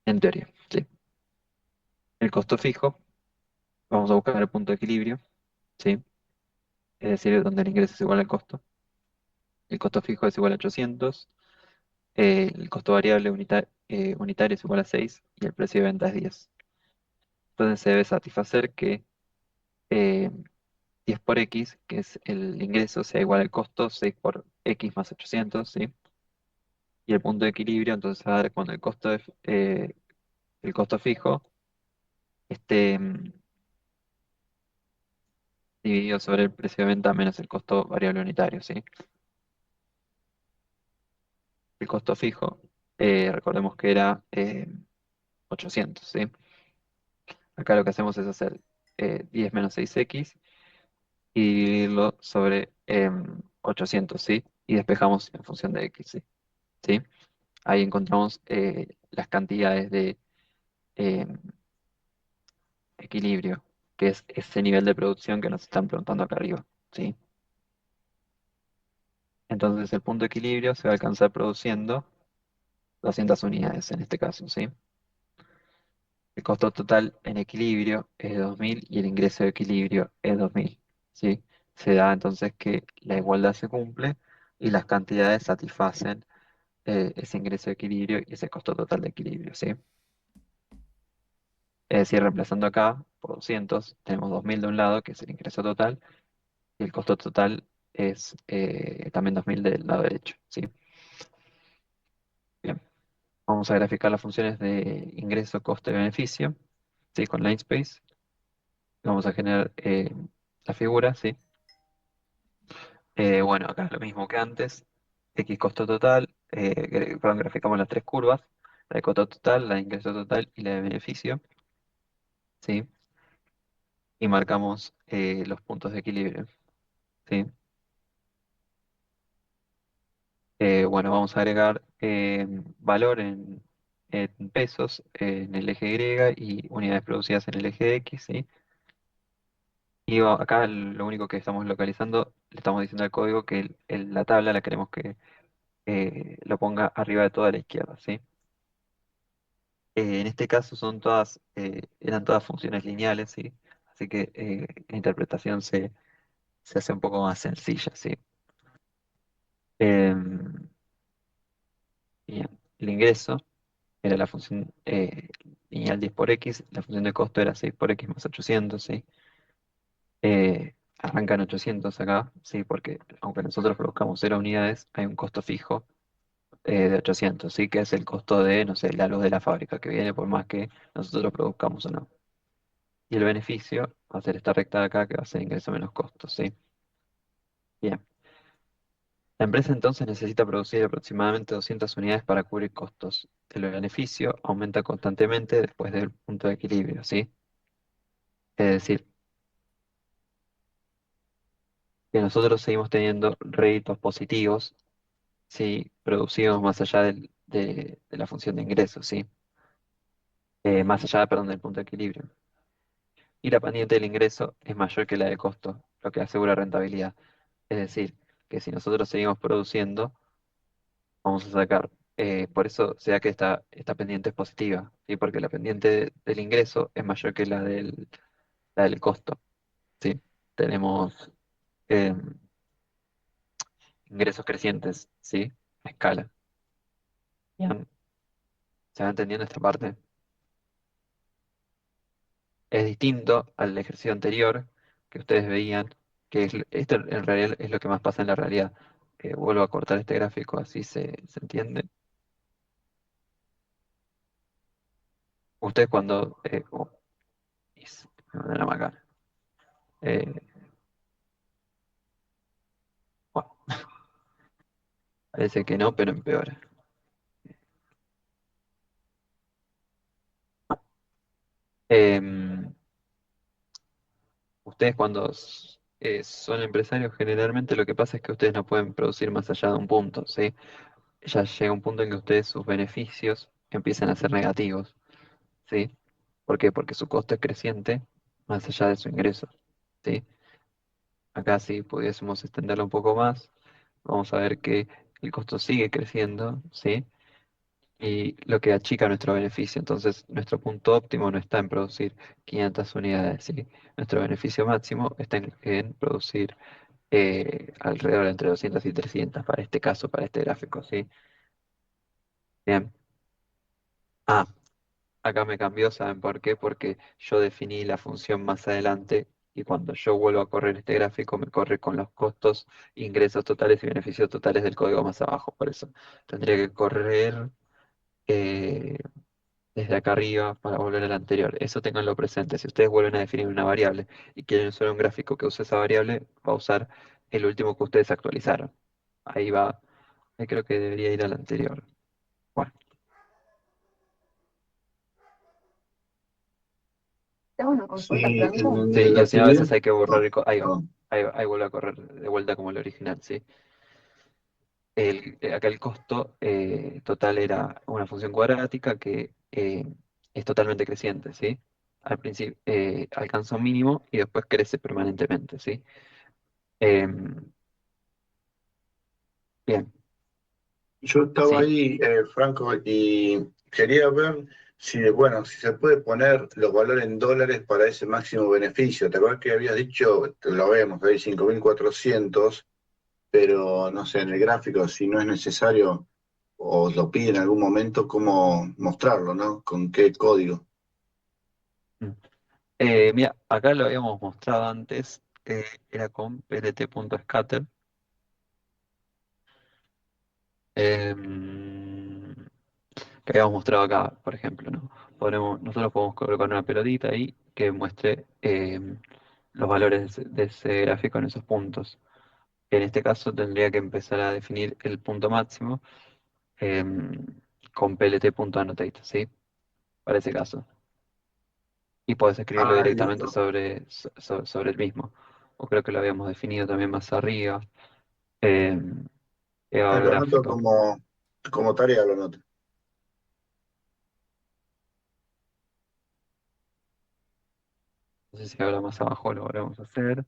Speaker 2: En teoría, ¿sí? El costo fijo, vamos a buscar el punto de equilibrio, ¿sí? Es decir, donde el ingreso es igual al costo. El costo fijo es igual a 800, el costo variable unitario es igual a 6 y el precio de venta es 10. Entonces se debe satisfacer que eh, 10 por X, que es el ingreso, sea igual al costo 6 por X más 800, ¿sí? Y el punto de equilibrio entonces va a dar cuando el costo fijo esté dividido sobre el precio de venta menos el costo variable unitario, ¿sí? El costo fijo, recordemos que era 800, ¿sí? Acá lo que hacemos es hacer 10 menos 6x y dividirlo sobre 800, ¿sí? Y despejamos en función de x, ¿sí? ¿Sí? Ahí encontramos las cantidades de em, equilibrio, que es ese nivel de producción que nos están preguntando acá arriba, ¿sí? Entonces el punto de equilibrio se va a alcanzar produciendo 200 unidades en este caso, ¿sí? El costo total en equilibrio es 2000 y el ingreso de equilibrio es 2000, ¿sí? Se da entonces que la igualdad se cumple y las cantidades satisfacen ese ingreso de equilibrio y ese costo total de equilibrio, ¿sí? Es decir, reemplazando acá por 200, tenemos 2000 de un lado, que es el ingreso total, y el costo total es también 2000 del lado derecho, ¿sí? Bien, vamos a graficar las funciones de ingreso, costo y beneficio, ¿sí? Con LineSpace. Vamos a generar la figura, ¿sí? Bueno, acá es lo mismo que antes. X costo total, perdón, graficamos las tres curvas. La de costo total, la de ingreso total y la de beneficio, ¿sí? Y marcamos los puntos de equilibrio, ¿sí? Bueno, vamos a agregar valor en pesos en el eje Y y unidades producidas en el eje X, ¿sí? Y acá lo único que estamos localizando, le estamos diciendo al código que la tabla la queremos que lo ponga arriba de toda la izquierda, ¿sí? En este caso eran todas funciones lineales, ¿sí? Así que la interpretación se hace un poco más sencilla, ¿sí? Em, Bien, el ingreso era la función lineal 10 por x, la función de costo era 6 por x más 800, ¿sí? Arrancan 800 acá, ¿sí? Porque aunque nosotros produzcamos 0 unidades, hay un costo fijo de 800, ¿sí? Que es el costo de, no sé, la luz de la fábrica, que viene por más que nosotros produzcamos o no. Y el beneficio va a ser esta recta de acá, que va a ser ingreso menos costos, ¿sí? Bien. La empresa entonces necesita producir aproximadamente 200 unidades para cubrir costos. El beneficio aumenta constantemente después del punto de equilibrio, ¿sí? Es decir, que nosotros seguimos teniendo réditos positivos si producimos más allá de la función de ingresos, ¿sí? Más allá, perdón, del punto de equilibrio. Y la pendiente del ingreso es mayor que la de costo, lo que asegura rentabilidad. Es decir, que si nosotros seguimos produciendo, vamos a sacar. Por eso sea que esta pendiente es positiva, ¿sí? Porque la pendiente del ingreso es mayor que la del costo, ¿sí? Tenemos eh, ingresos crecientes, ¿sí? A escala. Bien, ¿se va entendiendo esta parte? Es distinto al ejercicio anterior que ustedes veían, esto en realidad es lo que más pasa en la realidad. Vuelvo a cortar este gráfico, así se entiende. Ustedes cuando... me mandan a macar. Eh, bueno, parece que no, pero empeora. Em, Ustedes cuando son empresarios, generalmente lo que pasa es que ustedes no pueden producir más allá de un punto, ¿sí? Ya llega un punto en que ustedes sus beneficios empiezan a ser negativos, ¿sí? ¿Por qué? Porque su costo es creciente más allá de su ingreso, ¿sí? Acá si pudiésemos extenderlo un poco más, vamos a ver que el costo sigue creciendo, ¿sí? Y lo que achica nuestro beneficio. Entonces, nuestro punto óptimo no está en producir 500 unidades, ¿sí? Nuestro beneficio máximo está en producir alrededor de entre 200 y 300 para este caso, para este gráfico, ¿sí? Bien. Ah, acá me cambió, ¿saben por qué? Porque yo definí la función más adelante y cuando yo vuelvo a correr este gráfico me corre con los costos, ingresos totales y beneficios totales del código más abajo. Por eso tendría que correr eh, desde acá arriba para volver al anterior. Eso tenganlo presente. Si ustedes vuelven a definir una variable y quieren usar un gráfico que use esa variable, va a usar el último que ustedes actualizaron. Ahí va. Ahí creo que debería ir al anterior. Bueno.
Speaker 1: Tengo una consulta,
Speaker 12: Sí,
Speaker 1: Franco.
Speaker 2: Sí, y
Speaker 12: la
Speaker 2: así a veces
Speaker 12: actividad.
Speaker 2: hay que borrar
Speaker 12: Oh,
Speaker 2: ahí va.
Speaker 12: perdón.
Speaker 2: Ahí vuelve a correr de vuelta como el original, ¿sí? Acá el costo total era una función cuadrática que es totalmente creciente, ¿sí? Al principio alcanza un mínimo y después crece permanentemente, ¿sí? Em, Bien,
Speaker 12: Yo estaba
Speaker 2: ¿sí?
Speaker 12: ahí, Franco, y quería ver si, bueno, si se puede poner los valores en dólares para ese máximo beneficio. ¿Te acuerdas que habías dicho, lo vemos, ahí 5.400, pero no sé, en el gráfico, si no es necesario o lo pide en algún momento, cómo mostrarlo, ¿no? ¿Con qué código?
Speaker 2: Mm. Mira, acá lo habíamos mostrado antes, era con plt.scatter. em, que habíamos mostrado acá, por ejemplo, ¿no? Nosotros podemos colocar una pelotita ahí que muestre los valores de ese gráfico en esos puntos. En este caso tendría que empezar a definir el punto máximo, em, con plt.annotate, ¿sí? Para ese caso. Y podés escribirlo directamente
Speaker 12: Listo.
Speaker 2: sobre el mismo. O creo que lo habíamos definido también más arriba. Eh, EVA
Speaker 12: Lo anoto
Speaker 2: gráfico.
Speaker 12: como tarea, lo anoto.
Speaker 2: No sé si ahora más abajo lo volvemos a hacer.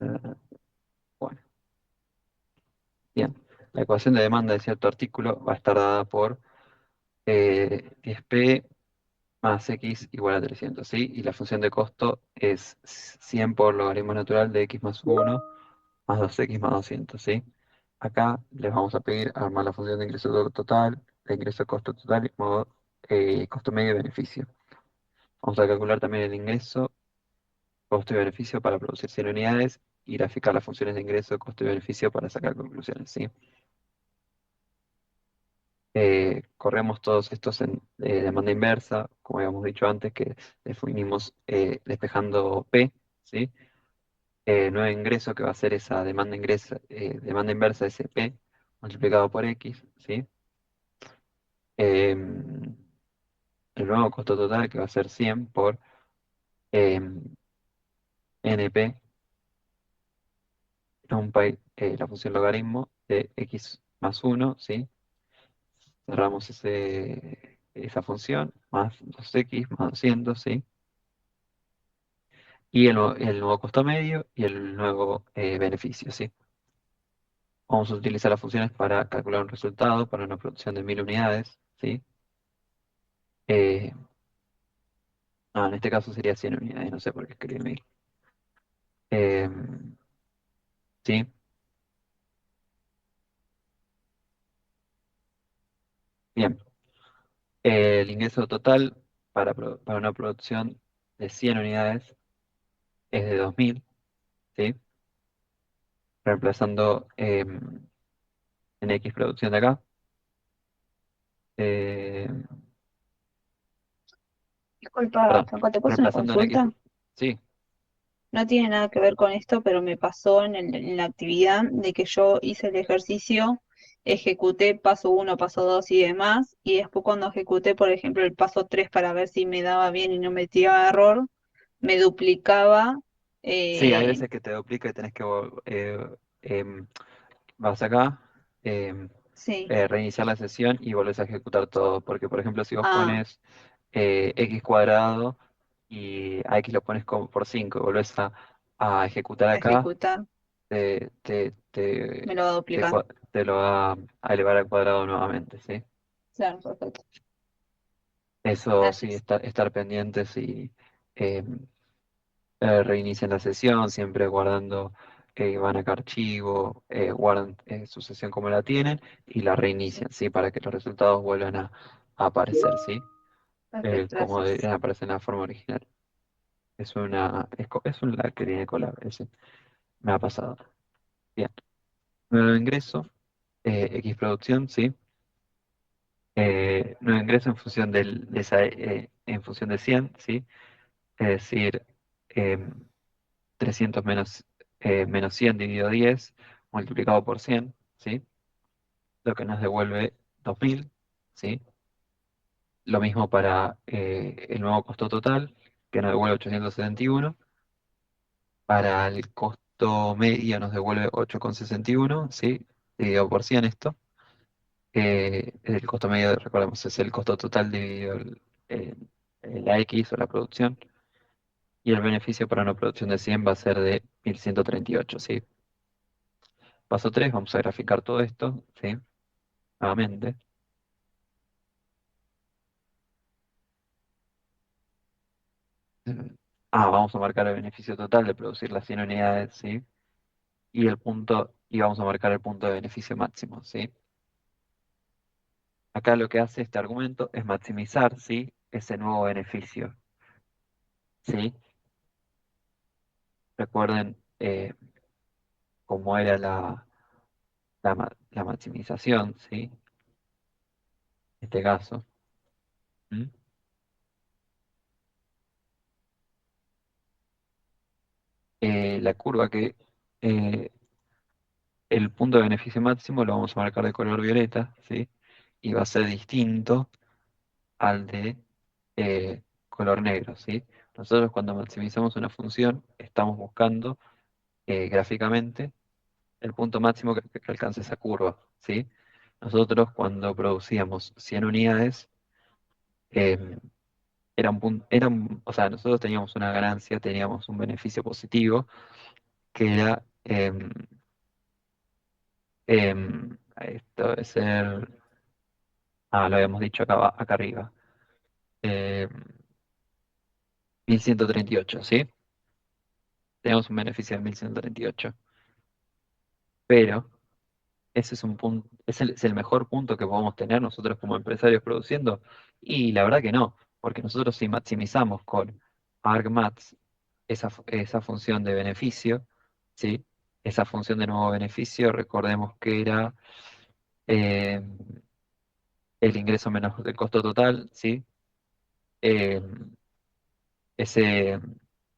Speaker 2: Eh, bueno, bien. La ecuación de demanda de cierto artículo va a estar dada por 10p más x igual a 300, ¿sí? Y la función de costo es 100 por logaritmo natural de x más 1 más 2x más 200, ¿sí? Acá les vamos a pedir armar la función de ingreso total, de ingreso costo total y modo costo medio y beneficio. Vamos a calcular también el ingreso, costo y beneficio para producir 100 unidades y graficar las funciones de ingreso, costo y beneficio para sacar conclusiones, ¿sí? Corremos todos estos en demanda inversa, como habíamos dicho antes, que definimos despejando P, ¿sí? Nuevo ingreso que va a ser esa demanda inversa de ese P multiplicado por X, ¿sí? Em, el nuevo costo total que va a ser 100 por NP, NumPy, la función logaritmo de X más 1, ¿sí? Cerramos esa función, más 2X más 200, ¿sí? Y el nuevo costo medio y el nuevo beneficio, ¿sí? Vamos a utilizar las funciones para calcular un resultado para una producción de 1000 unidades, ¿sí? Eh, en este caso sería 100 unidades, no sé por qué escribí 1000. ¿Sí? Bien. El ingreso total para una producción de 100 unidades es de 2000, ¿sí? Reemplazando en X producción de acá. Eh,
Speaker 18: Disculpa,
Speaker 2: perdón,
Speaker 18: Franco, ¿te puedo hacer una
Speaker 2: reemplazando en X.
Speaker 18: consulta?
Speaker 2: Sí,
Speaker 18: No tiene nada que ver con esto, pero me pasó en la actividad de que yo hice el ejercicio, ejecuté paso uno, paso 2 y demás, y después cuando ejecuté, por ejemplo, el paso 3 para ver si me daba bien y no metía error, me duplicaba.
Speaker 2: sí, hay
Speaker 18: eh,
Speaker 2: veces que te duplica y tenés que vas acá,
Speaker 18: sí,
Speaker 2: reiniciar la sesión y volvés a ejecutar todo. Porque, por ejemplo, si vos
Speaker 18: ah,
Speaker 2: pones x cuadrado y a x lo pones como por 5 y volvés a ejecutar
Speaker 18: a
Speaker 2: acá,
Speaker 18: ejecutar,
Speaker 2: te, te,
Speaker 18: me
Speaker 2: te,
Speaker 18: lo va a
Speaker 2: te
Speaker 18: duplicar.
Speaker 2: cua- te lo va a elevar al cuadrado nuevamente, ¿sí?
Speaker 18: Claro, perfecto.
Speaker 2: Eso sí,
Speaker 18: Gracias.
Speaker 2: estar pendientes y eh, reinician la sesión, siempre guardando, van acá a archivo, guardan su sesión como la tienen y la reinician, ¿sí? Para que los resultados vuelvan a aparecer, ¿sí?
Speaker 18: Perfecto,
Speaker 2: Como
Speaker 18: gracias.
Speaker 2: deberían aparecer en la forma original. Es un lag que tiene Colab, ese me ha pasado. Bien, nuevo ingreso, X producción, ¿sí? Nuevo ingreso en función en función de 100, ¿sí? Es decir, em, 300 menos 100 dividido 10 multiplicado por 100, ¿sí? Lo que nos devuelve 2000, ¿sí? Lo mismo para el nuevo costo total, que nos devuelve 871. Para el costo medio nos devuelve 8,61, ¿sí? Dividido por 100 esto. El costo medio, recordemos, es el costo total dividido la X o la producción. Y el beneficio para una producción de 100 va a ser de 1138, ¿sí? Paso 3, vamos a graficar todo esto, ¿sí? Nuevamente. Vamos a marcar el beneficio total de producir las 100 unidades, ¿sí? Y vamos a marcar el punto de beneficio máximo, ¿sí? Acá lo que hace este argumento es maximizar, ¿sí? Ese nuevo beneficio, ¿sí? Recuerden cómo era la maximización, ¿sí? En este caso. ¿Mm? La curva eh, el punto de beneficio máximo lo vamos a marcar de color violeta, ¿sí? y va a ser distinto al de color negro, ¿sí? Nosotros cuando maximizamos una función estamos buscando gráficamente el punto máximo que alcanza esa curva, ¿sí? Nosotros cuando producíamos 100 unidades, em, o sea, nosotros teníamos una ganancia, teníamos un beneficio positivo, que era, esto debe ser, lo habíamos dicho acá arriba, em, 1138, ¿sí? Tenemos un beneficio de 1138, pero ese es un punto, es el mejor punto que podemos tener nosotros como empresarios produciendo, y la verdad que no, porque nosotros si maximizamos con argmax esa función de beneficio, ¿sí? Esa función de nuevo beneficio, recordemos que era eh, el ingreso menos el costo total, ¿sí? Eh, ese,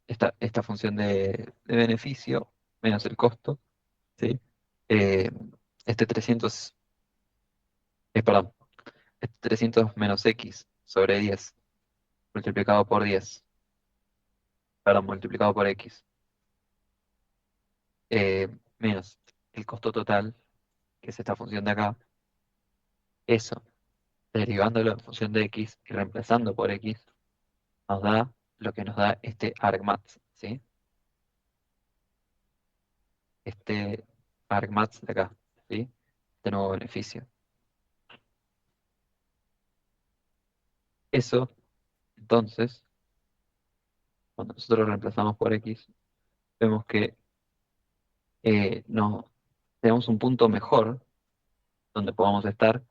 Speaker 2: esta función de beneficio menos el costo, ¿sí? Eh, este 300, perdón, este 300 menos x sobre 10 multiplicado por 10, perdón, multiplicado por x, eh, menos el costo total, que es esta función de acá, eso, derivándolo en función de x y reemplazando por x, nos da lo que nos da este argmax, ¿sí? Este argmax de acá, ¿sí? Este nuevo beneficio. Eso, entonces, cuando nosotros reemplazamos por x, vemos que no, tenemos un punto mejor donde podamos estar,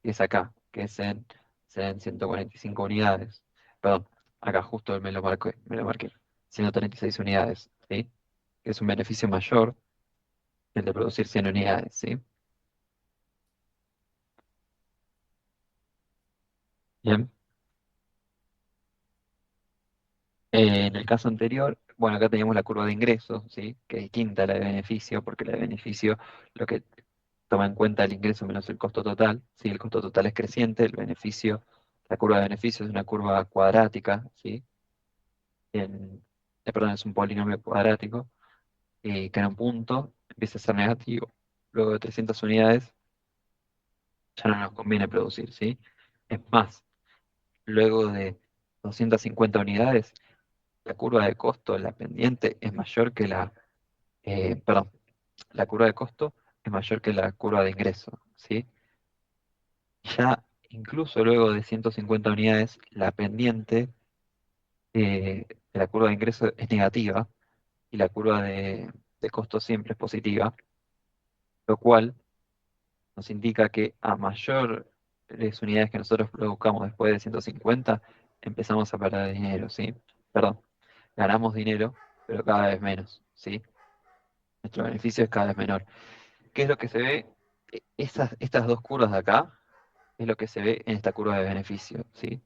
Speaker 2: que es acá, que es en 145 unidades. Perdón, acá justo me lo marqué, 136 unidades, ¿sí? Que es un beneficio mayor que el de producir 100 unidades, ¿sí? Bien. En el caso anterior, bueno, acá teníamos la curva de ingresos, ¿sí? Que es distinta a la de beneficio, porque la de beneficio lo que toma en cuenta el ingreso menos el costo total, ¿sí? El costo total es creciente, el beneficio, la curva de beneficio es una curva cuadrática, ¿sí? Perdón, es un polinomio cuadrático, y que en un punto empieza a ser negativo. Luego de 300 unidades ya no nos conviene producir, ¿sí? Es más, luego de 250 unidades, la curva de costo, la pendiente, es mayor que perdón, la curva de costo es mayor que la curva de ingreso, ¿sí? Ya incluso luego de 150 unidades, la pendiente de la curva de ingreso es negativa y la curva de costo siempre es positiva, lo cual nos indica que a mayores unidades que nosotros produzcamos después de 150, empezamos a perder dinero, ¿sí? Perdón, ganamos dinero, pero cada vez menos, ¿sí? Nuestro beneficio es cada vez menor. ¿Qué es lo que se ve? Estas dos curvas de acá es lo que se ve en esta curva de beneficio, ¿sí?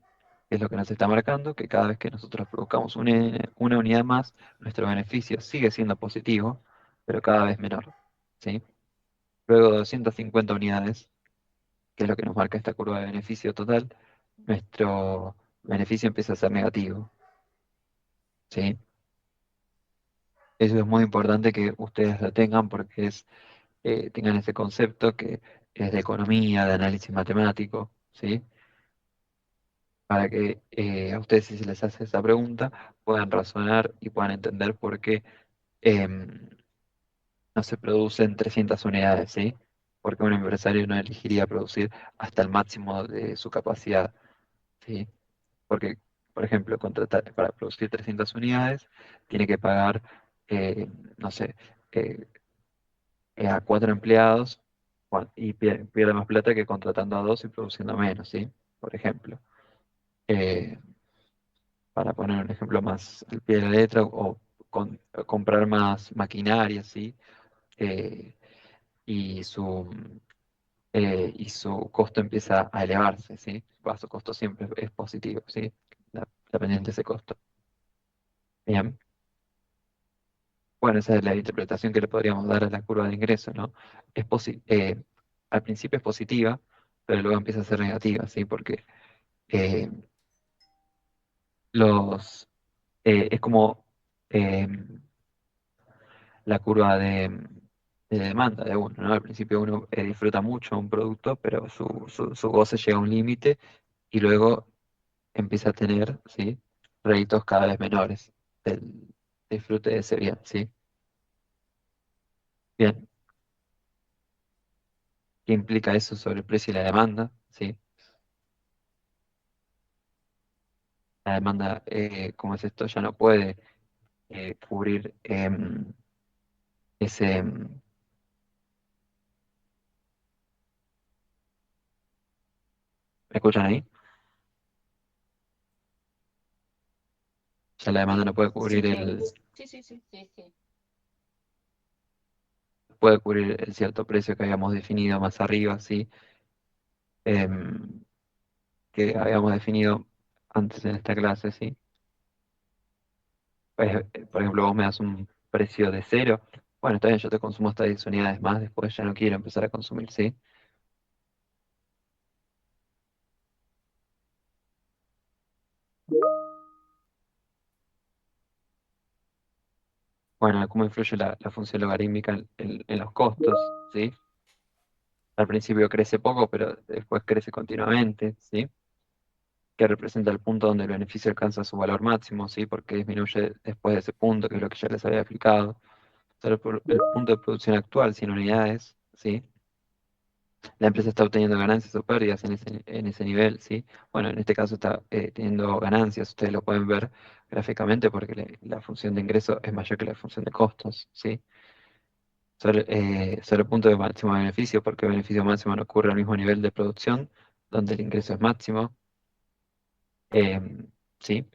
Speaker 2: Es lo que nos está marcando que cada vez que nosotros produzcamos una unidad más, nuestro beneficio sigue siendo positivo, pero cada vez menor, ¿sí? Luego de 250 unidades, que es lo que nos marca esta curva de beneficio total, nuestro beneficio empieza a ser negativo, ¿sí? Eso es muy importante que ustedes lo tengan porque tengan ese concepto que es de economía, de análisis matemático, ¿sí? Para que a ustedes si se les hace esa pregunta puedan razonar y puedan entender por qué em, no se producen 300 unidades, ¿sí? Porque un empresario no elegiría producir hasta el máximo de su capacidad, ¿sí? Porque, por ejemplo, para producir 300 unidades tiene que pagar, no sé, eh, a 4 empleados y pierde más plata que contratando a 2 y produciendo menos, ¿sí? Por ejemplo. Eh, para poner un ejemplo más al pie de la letra, o comprar más maquinaria, ¿sí? Eh, y su costo empieza a elevarse, ¿sí? Su costo siempre es positivo, ¿sí? La pendiente de ese costo. Bien. Bueno, esa es la interpretación que le podríamos dar a la curva de ingreso, ¿no? Al principio es positiva, pero luego empieza a ser negativa, ¿sí? Porque eh, los, es como eh, la curva de demanda de uno, ¿no? Al principio uno disfruta mucho un producto, pero su goce llega a un límite y luego empieza a tener, ¿sí? Réditos cada vez menores del disfrute de ese bien, ¿sí? Bien, ¿qué implica eso sobre el precio y la demanda? ¿Sí? La demanda, como es esto, ya no puede cubrir ese... ¿Me escuchan ahí? Ya la demanda no puede cubrir
Speaker 10: Sí, sí, sí. Sí, sí.
Speaker 2: puede cubrir el cierto precio que habíamos definido más arriba, ¿sí? Em, que habíamos definido antes en esta clase, ¿sí? Pues, por ejemplo, vos me das un precio de cero. Bueno, está bien, yo te consumo hasta 10 unidades más, después ya no quiero empezar a consumir, ¿sí? Bueno, cómo influye la función logarítmica en los costos, ¿sí? Al principio crece poco, pero después crece continuamente, ¿sí? Que representa el punto donde el beneficio alcanza su valor máximo, ¿sí? Porque disminuye después de ese punto, que es lo que ya les había explicado. Solo por el punto de producción actual, sin unidades, ¿sí? La empresa está obteniendo ganancias o pérdidas en ese nivel, ¿sí? Bueno, en este caso está teniendo ganancias, ustedes lo pueden ver gráficamente porque la función de ingreso es mayor que la función de costos, ¿sí? Solo el punto de máximo beneficio, porque el beneficio máximo no ocurre al mismo nivel de producción, donde el ingreso es máximo, ¿sí?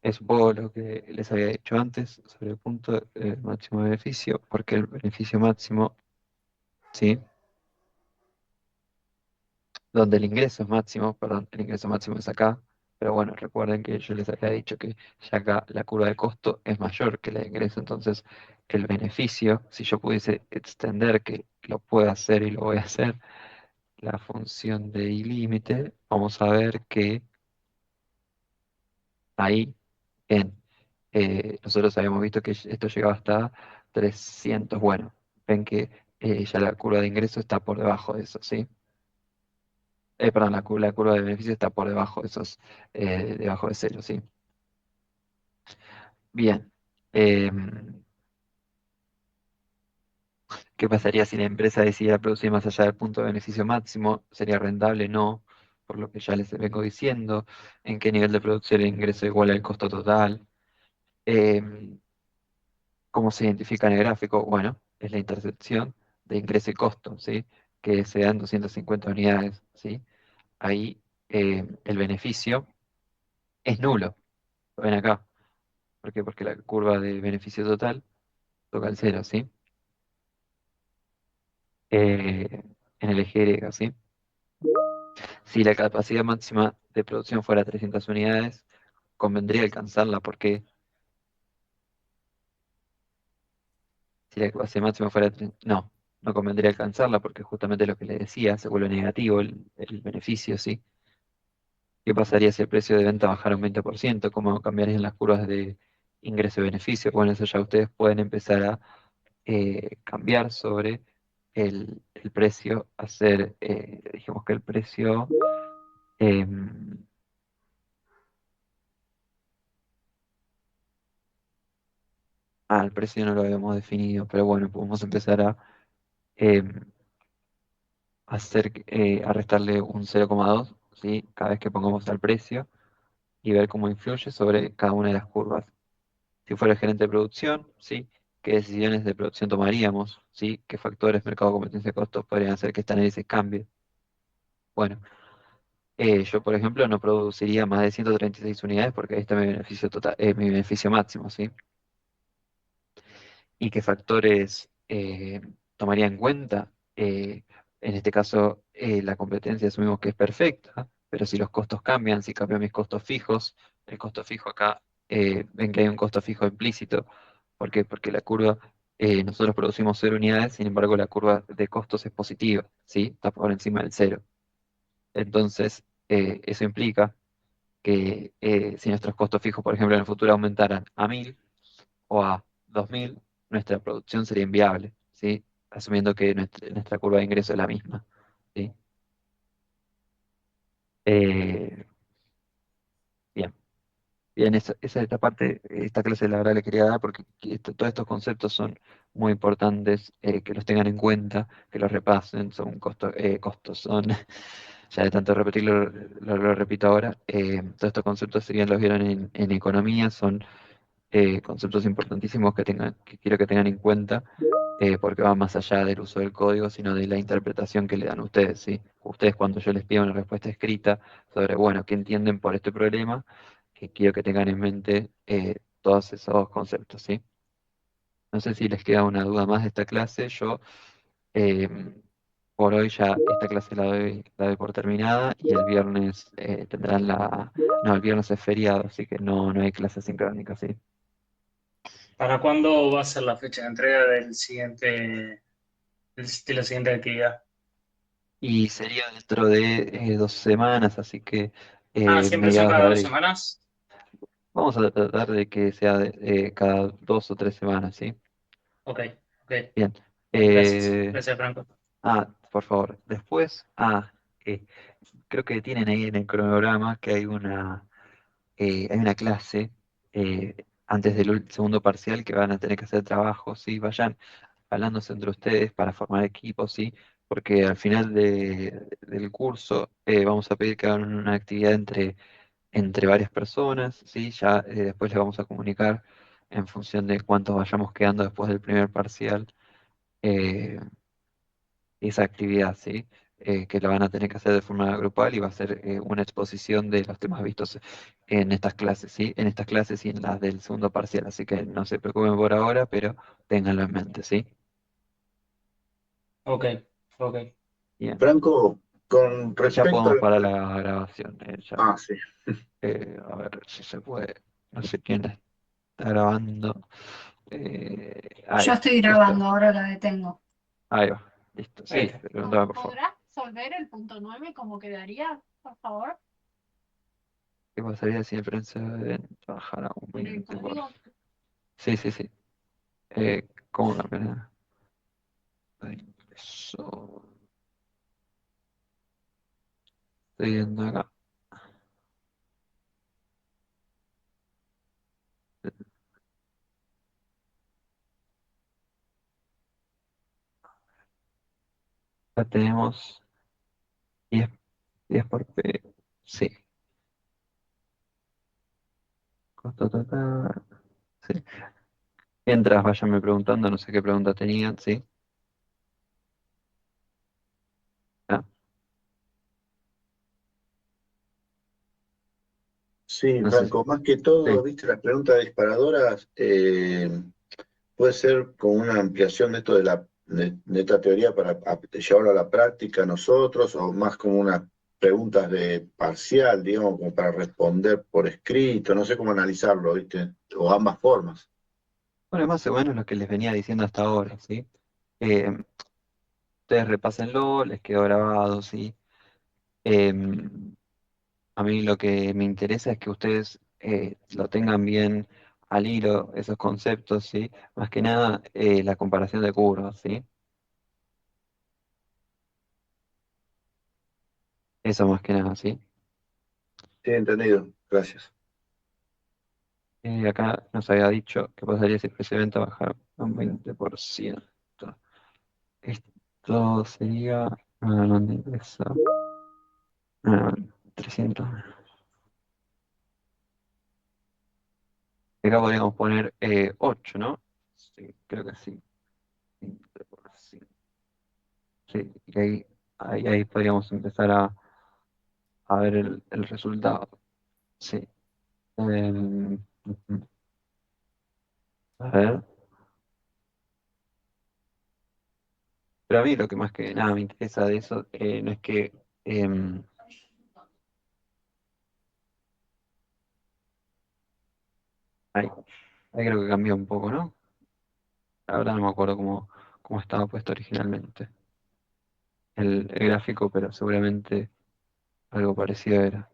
Speaker 2: Es un poco lo que les había dicho antes sobre el punto de máximo beneficio, porque el beneficio máximo, ¿sí? Donde el ingreso es máximo, perdón, el ingreso máximo es acá, pero bueno, recuerden que yo les había dicho que ya acá la curva de costo es mayor que la de ingreso, entonces el beneficio, si yo pudiese extender, que lo puedo hacer y lo voy a hacer, la función de y límite, vamos a ver que ahí nosotros habíamos visto que esto llegaba hasta 300. Bueno, ven que ya la curva de ingreso está por debajo de eso, ¿sí? Perdón, la curva de beneficio está por debajo de esos, debajo de cero, ¿sí? Bien. ¿Qué pasaría si la empresa decidiera producir más allá del punto de beneficio máximo? ¿Sería rentable? No, por lo que ya les vengo diciendo. ¿En qué nivel de producción el ingreso igual al costo total? Em, ¿Cómo se identifica en el gráfico? Bueno, es la intersección de ingreso y costo, ¿sí? Que se dan 250 unidades, ¿sí? Ahí el beneficio es nulo. Lo ven acá. ¿Por qué? Porque la curva de beneficio total toca el cero, ¿sí? En el eje Y, ¿sí? Si la capacidad máxima de producción fuera 300 unidades, convendría alcanzarla porque si la capacidad máxima fuera... No, no convendría alcanzarla porque justamente lo que le decía, se vuelve negativo el beneficio, ¿sí? ¿Qué pasaría si el precio de venta bajara un 20%? ¿Cómo cambiarían las curvas de ingreso y beneficio? Bueno, eso ya ustedes pueden empezar a cambiar sobre el precio, hacer, dijimos que el precio... em, el precio no lo habíamos definido, pero bueno, podemos empezar a em, a restarle un 0,2, ¿sí? Cada vez que pongamos al precio y ver cómo influye sobre cada una de las curvas. Si fuera el gerente de producción, ¿sí? ¿Qué decisiones de producción tomaríamos? ¿Sí? ¿Qué factores, mercado, competencia, costos podrían hacer que este análisis cambie? Bueno, yo, por ejemplo, no produciría más de 136 unidades porque ahí está mi beneficio total, mi beneficio máximo, ¿sí? ¿Y qué factores tomaría en cuenta? En este caso, la competencia asumimos que es perfecta, pero si los costos cambian, si cambian mis costos fijos, el costo fijo acá, ven que hay un costo fijo implícito. ¿Por qué? Porque la curva nosotros producimos 0 unidades, sin embargo la curva de costos es positiva, ¿sí? Está por encima del cero. Entonces, eso implica que si nuestros costos fijos, por ejemplo, en el futuro aumentaran a 1000 o a 2000, nuestra producción sería inviable, ¿sí? Asumiendo que nuestra curva de ingreso es la misma, ¿sí? Eh, bien, bien, esta parte, esta clase la verdad le quería dar porque todos estos conceptos son muy importantes, que los tengan en cuenta, que los repasen, son costos, son, ya de tanto repetirlo, lo repito ahora, todos estos conceptos, si bien los vieron en economía, son conceptos importantísimos que quiero que tengan en cuenta, porque van más allá del uso del código, sino de la interpretación que le dan ustedes, ¿sí? Ustedes cuando yo les pido una respuesta escrita sobre, bueno, ¿qué entienden por este problema? Quiero que tengan en mente todos esos conceptos, ¿sí? No sé si les queda una duda más de esta clase. Yo, eh, por hoy ya esta clase la doy por terminada y el viernes tendrán la... No, el viernes es feriado, así que no hay clase sincrónica, ¿sí?
Speaker 14: ¿Para cuándo va a ser la fecha de entrega de la siguiente actividad?
Speaker 2: Y sería dentro de 2 semanas, así que
Speaker 14: ¿Siempre son
Speaker 2: mediados de
Speaker 14: cada dos
Speaker 2: abril.
Speaker 14: semanas?
Speaker 2: Vamos a tratar de que sea cada 2 o 3 semanas, ¿sí?
Speaker 14: Ok, ok.
Speaker 2: Bien.
Speaker 14: Gracias.
Speaker 2: Eh,
Speaker 14: Gracias, Franco.
Speaker 2: por favor. Después, eh, creo que tienen ahí en el cronograma que hay una clase antes del segundo parcial que van a tener que hacer trabajo, ¿sí? Vayan hablándose entre ustedes para formar equipos, ¿sí? Porque al final del curso vamos a pedir que hagan una actividad entre varias personas, ¿sí? Ya después les vamos a comunicar en función de cuántos vayamos quedando después del primer parcial, eh, esa actividad, ¿sí? Que la van a tener que hacer de forma grupal y va a ser una exposición de los temas vistos en estas clases, ¿sí? En estas clases y en las del segundo parcial, así que no se preocupen por ahora, pero ténganlo en mente, ¿sí?
Speaker 14: Ok, ok.
Speaker 2: Bien.
Speaker 12: Franco, con
Speaker 2: Y ya
Speaker 12: respecto a
Speaker 2: podemos
Speaker 12: la...
Speaker 2: parar la grabación, ya.
Speaker 12: Sí.
Speaker 2: A ver si se puede. No sé quién la está grabando. Ahí
Speaker 7: Yo
Speaker 2: va,
Speaker 7: estoy
Speaker 2: listo.
Speaker 7: grabando, ahora la detengo.
Speaker 2: Ahí va, listo.
Speaker 14: Ahí
Speaker 2: Sí,
Speaker 14: está.
Speaker 2: pregúntame por favor.
Speaker 7: ¿Podrás resolver el punto 9 cómo quedaría, por favor?
Speaker 2: ¿Qué pasaría si el prensa deben trabajar a un
Speaker 7: Con el
Speaker 2: 20 por...
Speaker 7: código.
Speaker 2: Sí, sí, sí. ¿Cómo cambiar? Eso. Estoy viendo acá. Ya tenemos 10, 10 por P. Sí. Costo total. Sí. Mientras vayanme preguntando, no sé qué pregunta tenían, sí. Ah,
Speaker 12: Sí,
Speaker 2: no sé.
Speaker 12: Franco, más que todo,
Speaker 2: Sí.
Speaker 12: viste, las preguntas disparadoras puede ser como una ampliación de esto de esta teoría para llevarlo a la práctica nosotros, o más como unas preguntas de parcial, digamos, como para responder por escrito, no sé cómo analizarlo, viste, o ambas formas.
Speaker 2: Bueno, más o menos lo que les venía diciendo hasta ahora, ¿sí? Eh, Ustedes repásenlo, les quedó grabado, ¿sí? Em, a mí lo que me interesa es que ustedes lo tengan bien al hilo, esos conceptos, ¿sí? Más que nada, la comparación de curvas, ¿sí? Eso más que nada, ¿sí?
Speaker 12: Sí, entendido, gracias.
Speaker 2: Acá nos había dicho que pasaría si el precio de venta bajara un 20%. Esto sería... no me interesa. 300. Acá podríamos poner 8, ¿no? Sí, creo que sí. 20 por 100. Sí, y ahí podríamos empezar a ver el resultado. Sí. Ujú. A ver. Pero a mí lo que más que nada me interesa de eso no es que... ahí, ahí creo que cambió un poco, ¿no? Ahora no me acuerdo cómo estaba puesto originalmente el gráfico, pero seguramente algo parecido era.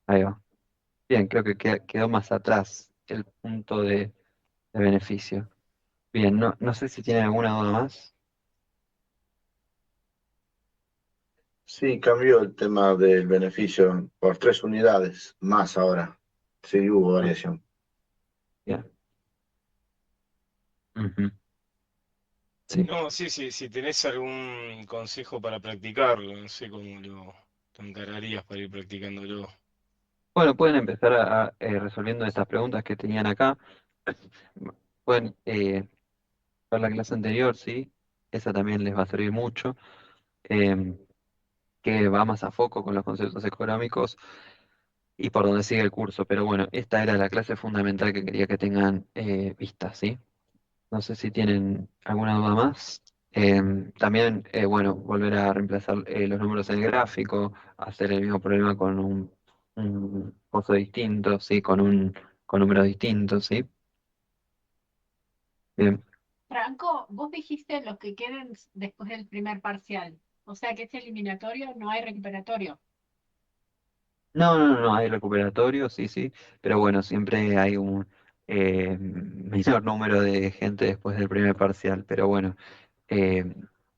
Speaker 2: Ahí va. Bien, creo que quedó más atrás el punto de beneficio. Bien, no sé si tienen alguna duda más.
Speaker 12: Sí, cambió el tema del beneficio por 3 unidades más ahora. Sí, hubo variación.
Speaker 2: Bien. Ujú. Sí.
Speaker 17: No, sí, sí, si tenés algún consejo para practicarlo, no sé cómo lo encararías para ir practicándolo.
Speaker 2: Bueno, pueden empezar resolviendo estas preguntas que tenían acá. Pueden ver la clase anterior, sí. Esa también les va a servir mucho. em, que va más a foco con los conceptos económicos y por donde sigue el curso. Pero bueno, esta era la clase fundamental que quería que tengan vista, ¿sí? No sé si tienen alguna duda más. También, bueno, volver a reemplazar los números en el gráfico, hacer el mismo problema con un pozo distinto, ¿sí? Con números distintos, ¿sí? Bien.
Speaker 7: Franco, vos dijiste los que queden después del primer parcial. O sea que este eliminatorio no hay recuperatorio.
Speaker 2: No, hay recuperatorio, sí, sí, pero bueno, siempre hay un menor número de gente después del primer parcial, pero bueno, eh,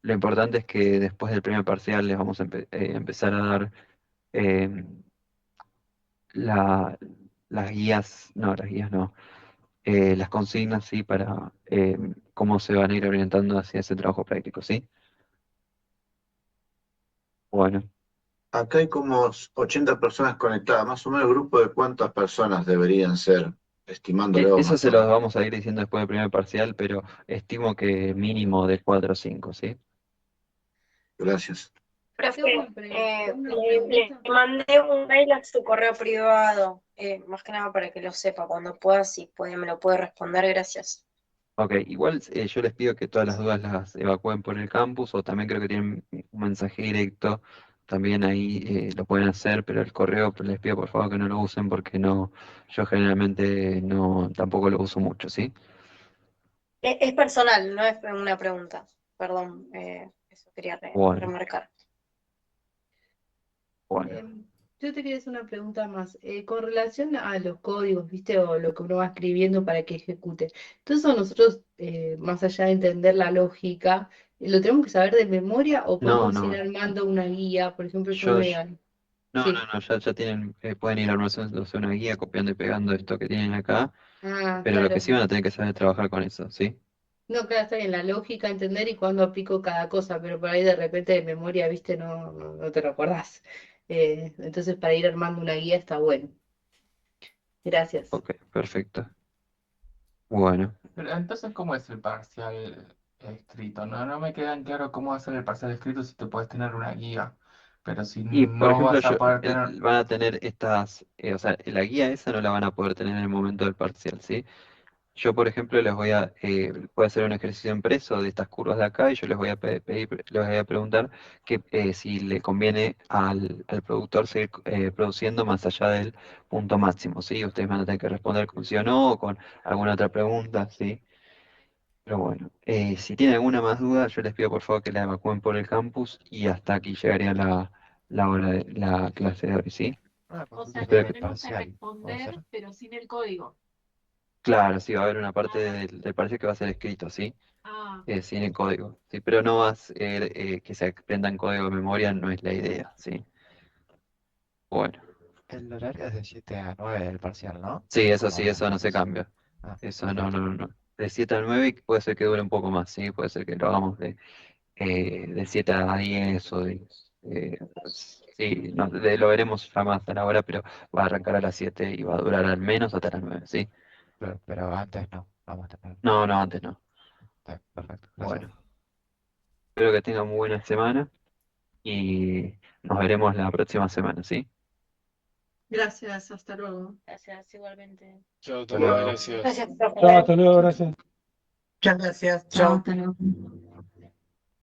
Speaker 2: lo importante es que después del primer parcial les vamos a empezar a dar eh, la- las guías no, las consignas, sí, para cómo se van a ir orientando hacia ese trabajo práctico, ¿sí? Bueno.
Speaker 12: Acá hay como 80 personas conectadas, más o menos el grupo de cuántas personas deberían ser, estimándolo
Speaker 2: Eso
Speaker 12: más
Speaker 2: se
Speaker 12: o
Speaker 2: los
Speaker 12: menos.
Speaker 2: vamos a ir diciendo después del primer parcial, pero estimo que mínimo de 4 o 5, ¿sí?
Speaker 12: Gracias.
Speaker 9: Profe,
Speaker 15: Le mandé un mail a su correo privado, más que nada para que lo sepa cuando pueda, si puede, me lo puede responder, gracias.
Speaker 2: Ok, igual yo les pido que todas las dudas las evacúen por el campus o también creo que tienen un mensaje directo, también ahí lo pueden hacer, pero el correo les pido por favor que no lo usen porque no, yo generalmente no, tampoco lo uso mucho, ¿sí?
Speaker 15: Es personal, no es una pregunta, perdón, eso quería
Speaker 2: Bueno,
Speaker 15: remarcar.
Speaker 2: bueno.
Speaker 16: Yo te quería hacer una pregunta más. Con relación a los códigos, ¿viste? O lo que uno va escribiendo para que ejecute. Entonces nosotros, más allá de entender la lógica, ¿lo tenemos que saber de memoria o
Speaker 2: No,
Speaker 16: podemos ir
Speaker 2: no,
Speaker 16: armando una guía? Por ejemplo, yo
Speaker 2: yo,
Speaker 16: me...
Speaker 2: no,
Speaker 16: Sí.
Speaker 2: ya tienen, pueden ir armándose una guía, copiando y pegando esto que tienen acá,
Speaker 16: Ah,
Speaker 2: pero lo que
Speaker 16: claro.
Speaker 2: sí van a tener que saber trabajar con eso, ¿sí?
Speaker 16: No, claro, está bien, la lógica, entender y cuándo aplico cada cosa, pero por ahí de repente de memoria, ¿viste? No te lo acordás. Entonces, para ir armando una guía está bueno. Gracias.
Speaker 2: Ok, perfecto. Bueno.
Speaker 5: Pero entonces, ¿cómo es el parcial escrito? No me queda en claro cómo hacer el parcial escrito si te puedes tener una guía, pero si
Speaker 2: Y por
Speaker 5: no
Speaker 2: ejemplo,
Speaker 5: vas a poder tener...
Speaker 2: van a tener estas, o sea, la guía esa no la van a poder tener en el momento del parcial, ¿sí? Yo, por ejemplo, voy a hacer un ejercicio impreso de estas curvas de acá y yo les voy a pedir, les voy a preguntar que si le conviene al productor seguir produciendo más allá del punto máximo, ¿sí? Ustedes van a tener que responder con sí o no o con alguna otra pregunta, ¿sí? Pero bueno, si tienen alguna más duda, yo les pido por favor que la evacúen por el campus y hasta aquí llegaría la hora de la clase de hoy, ¿sí?
Speaker 7: O sea que
Speaker 2: Espero que
Speaker 7: tenemos que responder, pero sin el código.
Speaker 2: claro, sí, va a haber una parte del parcial que va a ser escrito, ¿sí?
Speaker 7: Ah,
Speaker 2: Sin el código, ¿sí? Pero no va a ser que se aprendan código de memoria, no es la idea, ¿sí? Bueno,
Speaker 19: El horario es de 7 a 9 del parcial, ¿no?
Speaker 2: sí, eso
Speaker 19: Como
Speaker 2: sí,
Speaker 19: los
Speaker 2: eso no se
Speaker 19: martes.
Speaker 2: cambia.
Speaker 19: Ah,
Speaker 2: Eso no,
Speaker 19: perfecto.
Speaker 2: no, no, no. De 7 a 9 y puede ser que dure un poco más, ¿sí? Puede ser que lo hagamos de 7 a 10 o sí, no, lo veremos ya más a la hora, pero va a arrancar a las 7 y va a durar al menos hasta las 9, ¿sí?
Speaker 19: Pero antes no, vamos a tener.
Speaker 2: No, antes no.
Speaker 19: Perfecto, gracias.
Speaker 2: Bueno, espero que tengan muy buena semana y nos veremos la próxima semana, ¿sí?
Speaker 1: Gracias, hasta luego.
Speaker 15: Gracias, igualmente.
Speaker 17: Chao,
Speaker 12: Hasta
Speaker 17: Tomás,
Speaker 12: luego.
Speaker 17: gracias.
Speaker 15: Gracias, profe.
Speaker 11: Chao, hasta luego, gracias.
Speaker 6: Muchas gracias,
Speaker 1: Chao,
Speaker 6: chao.
Speaker 1: hasta luego.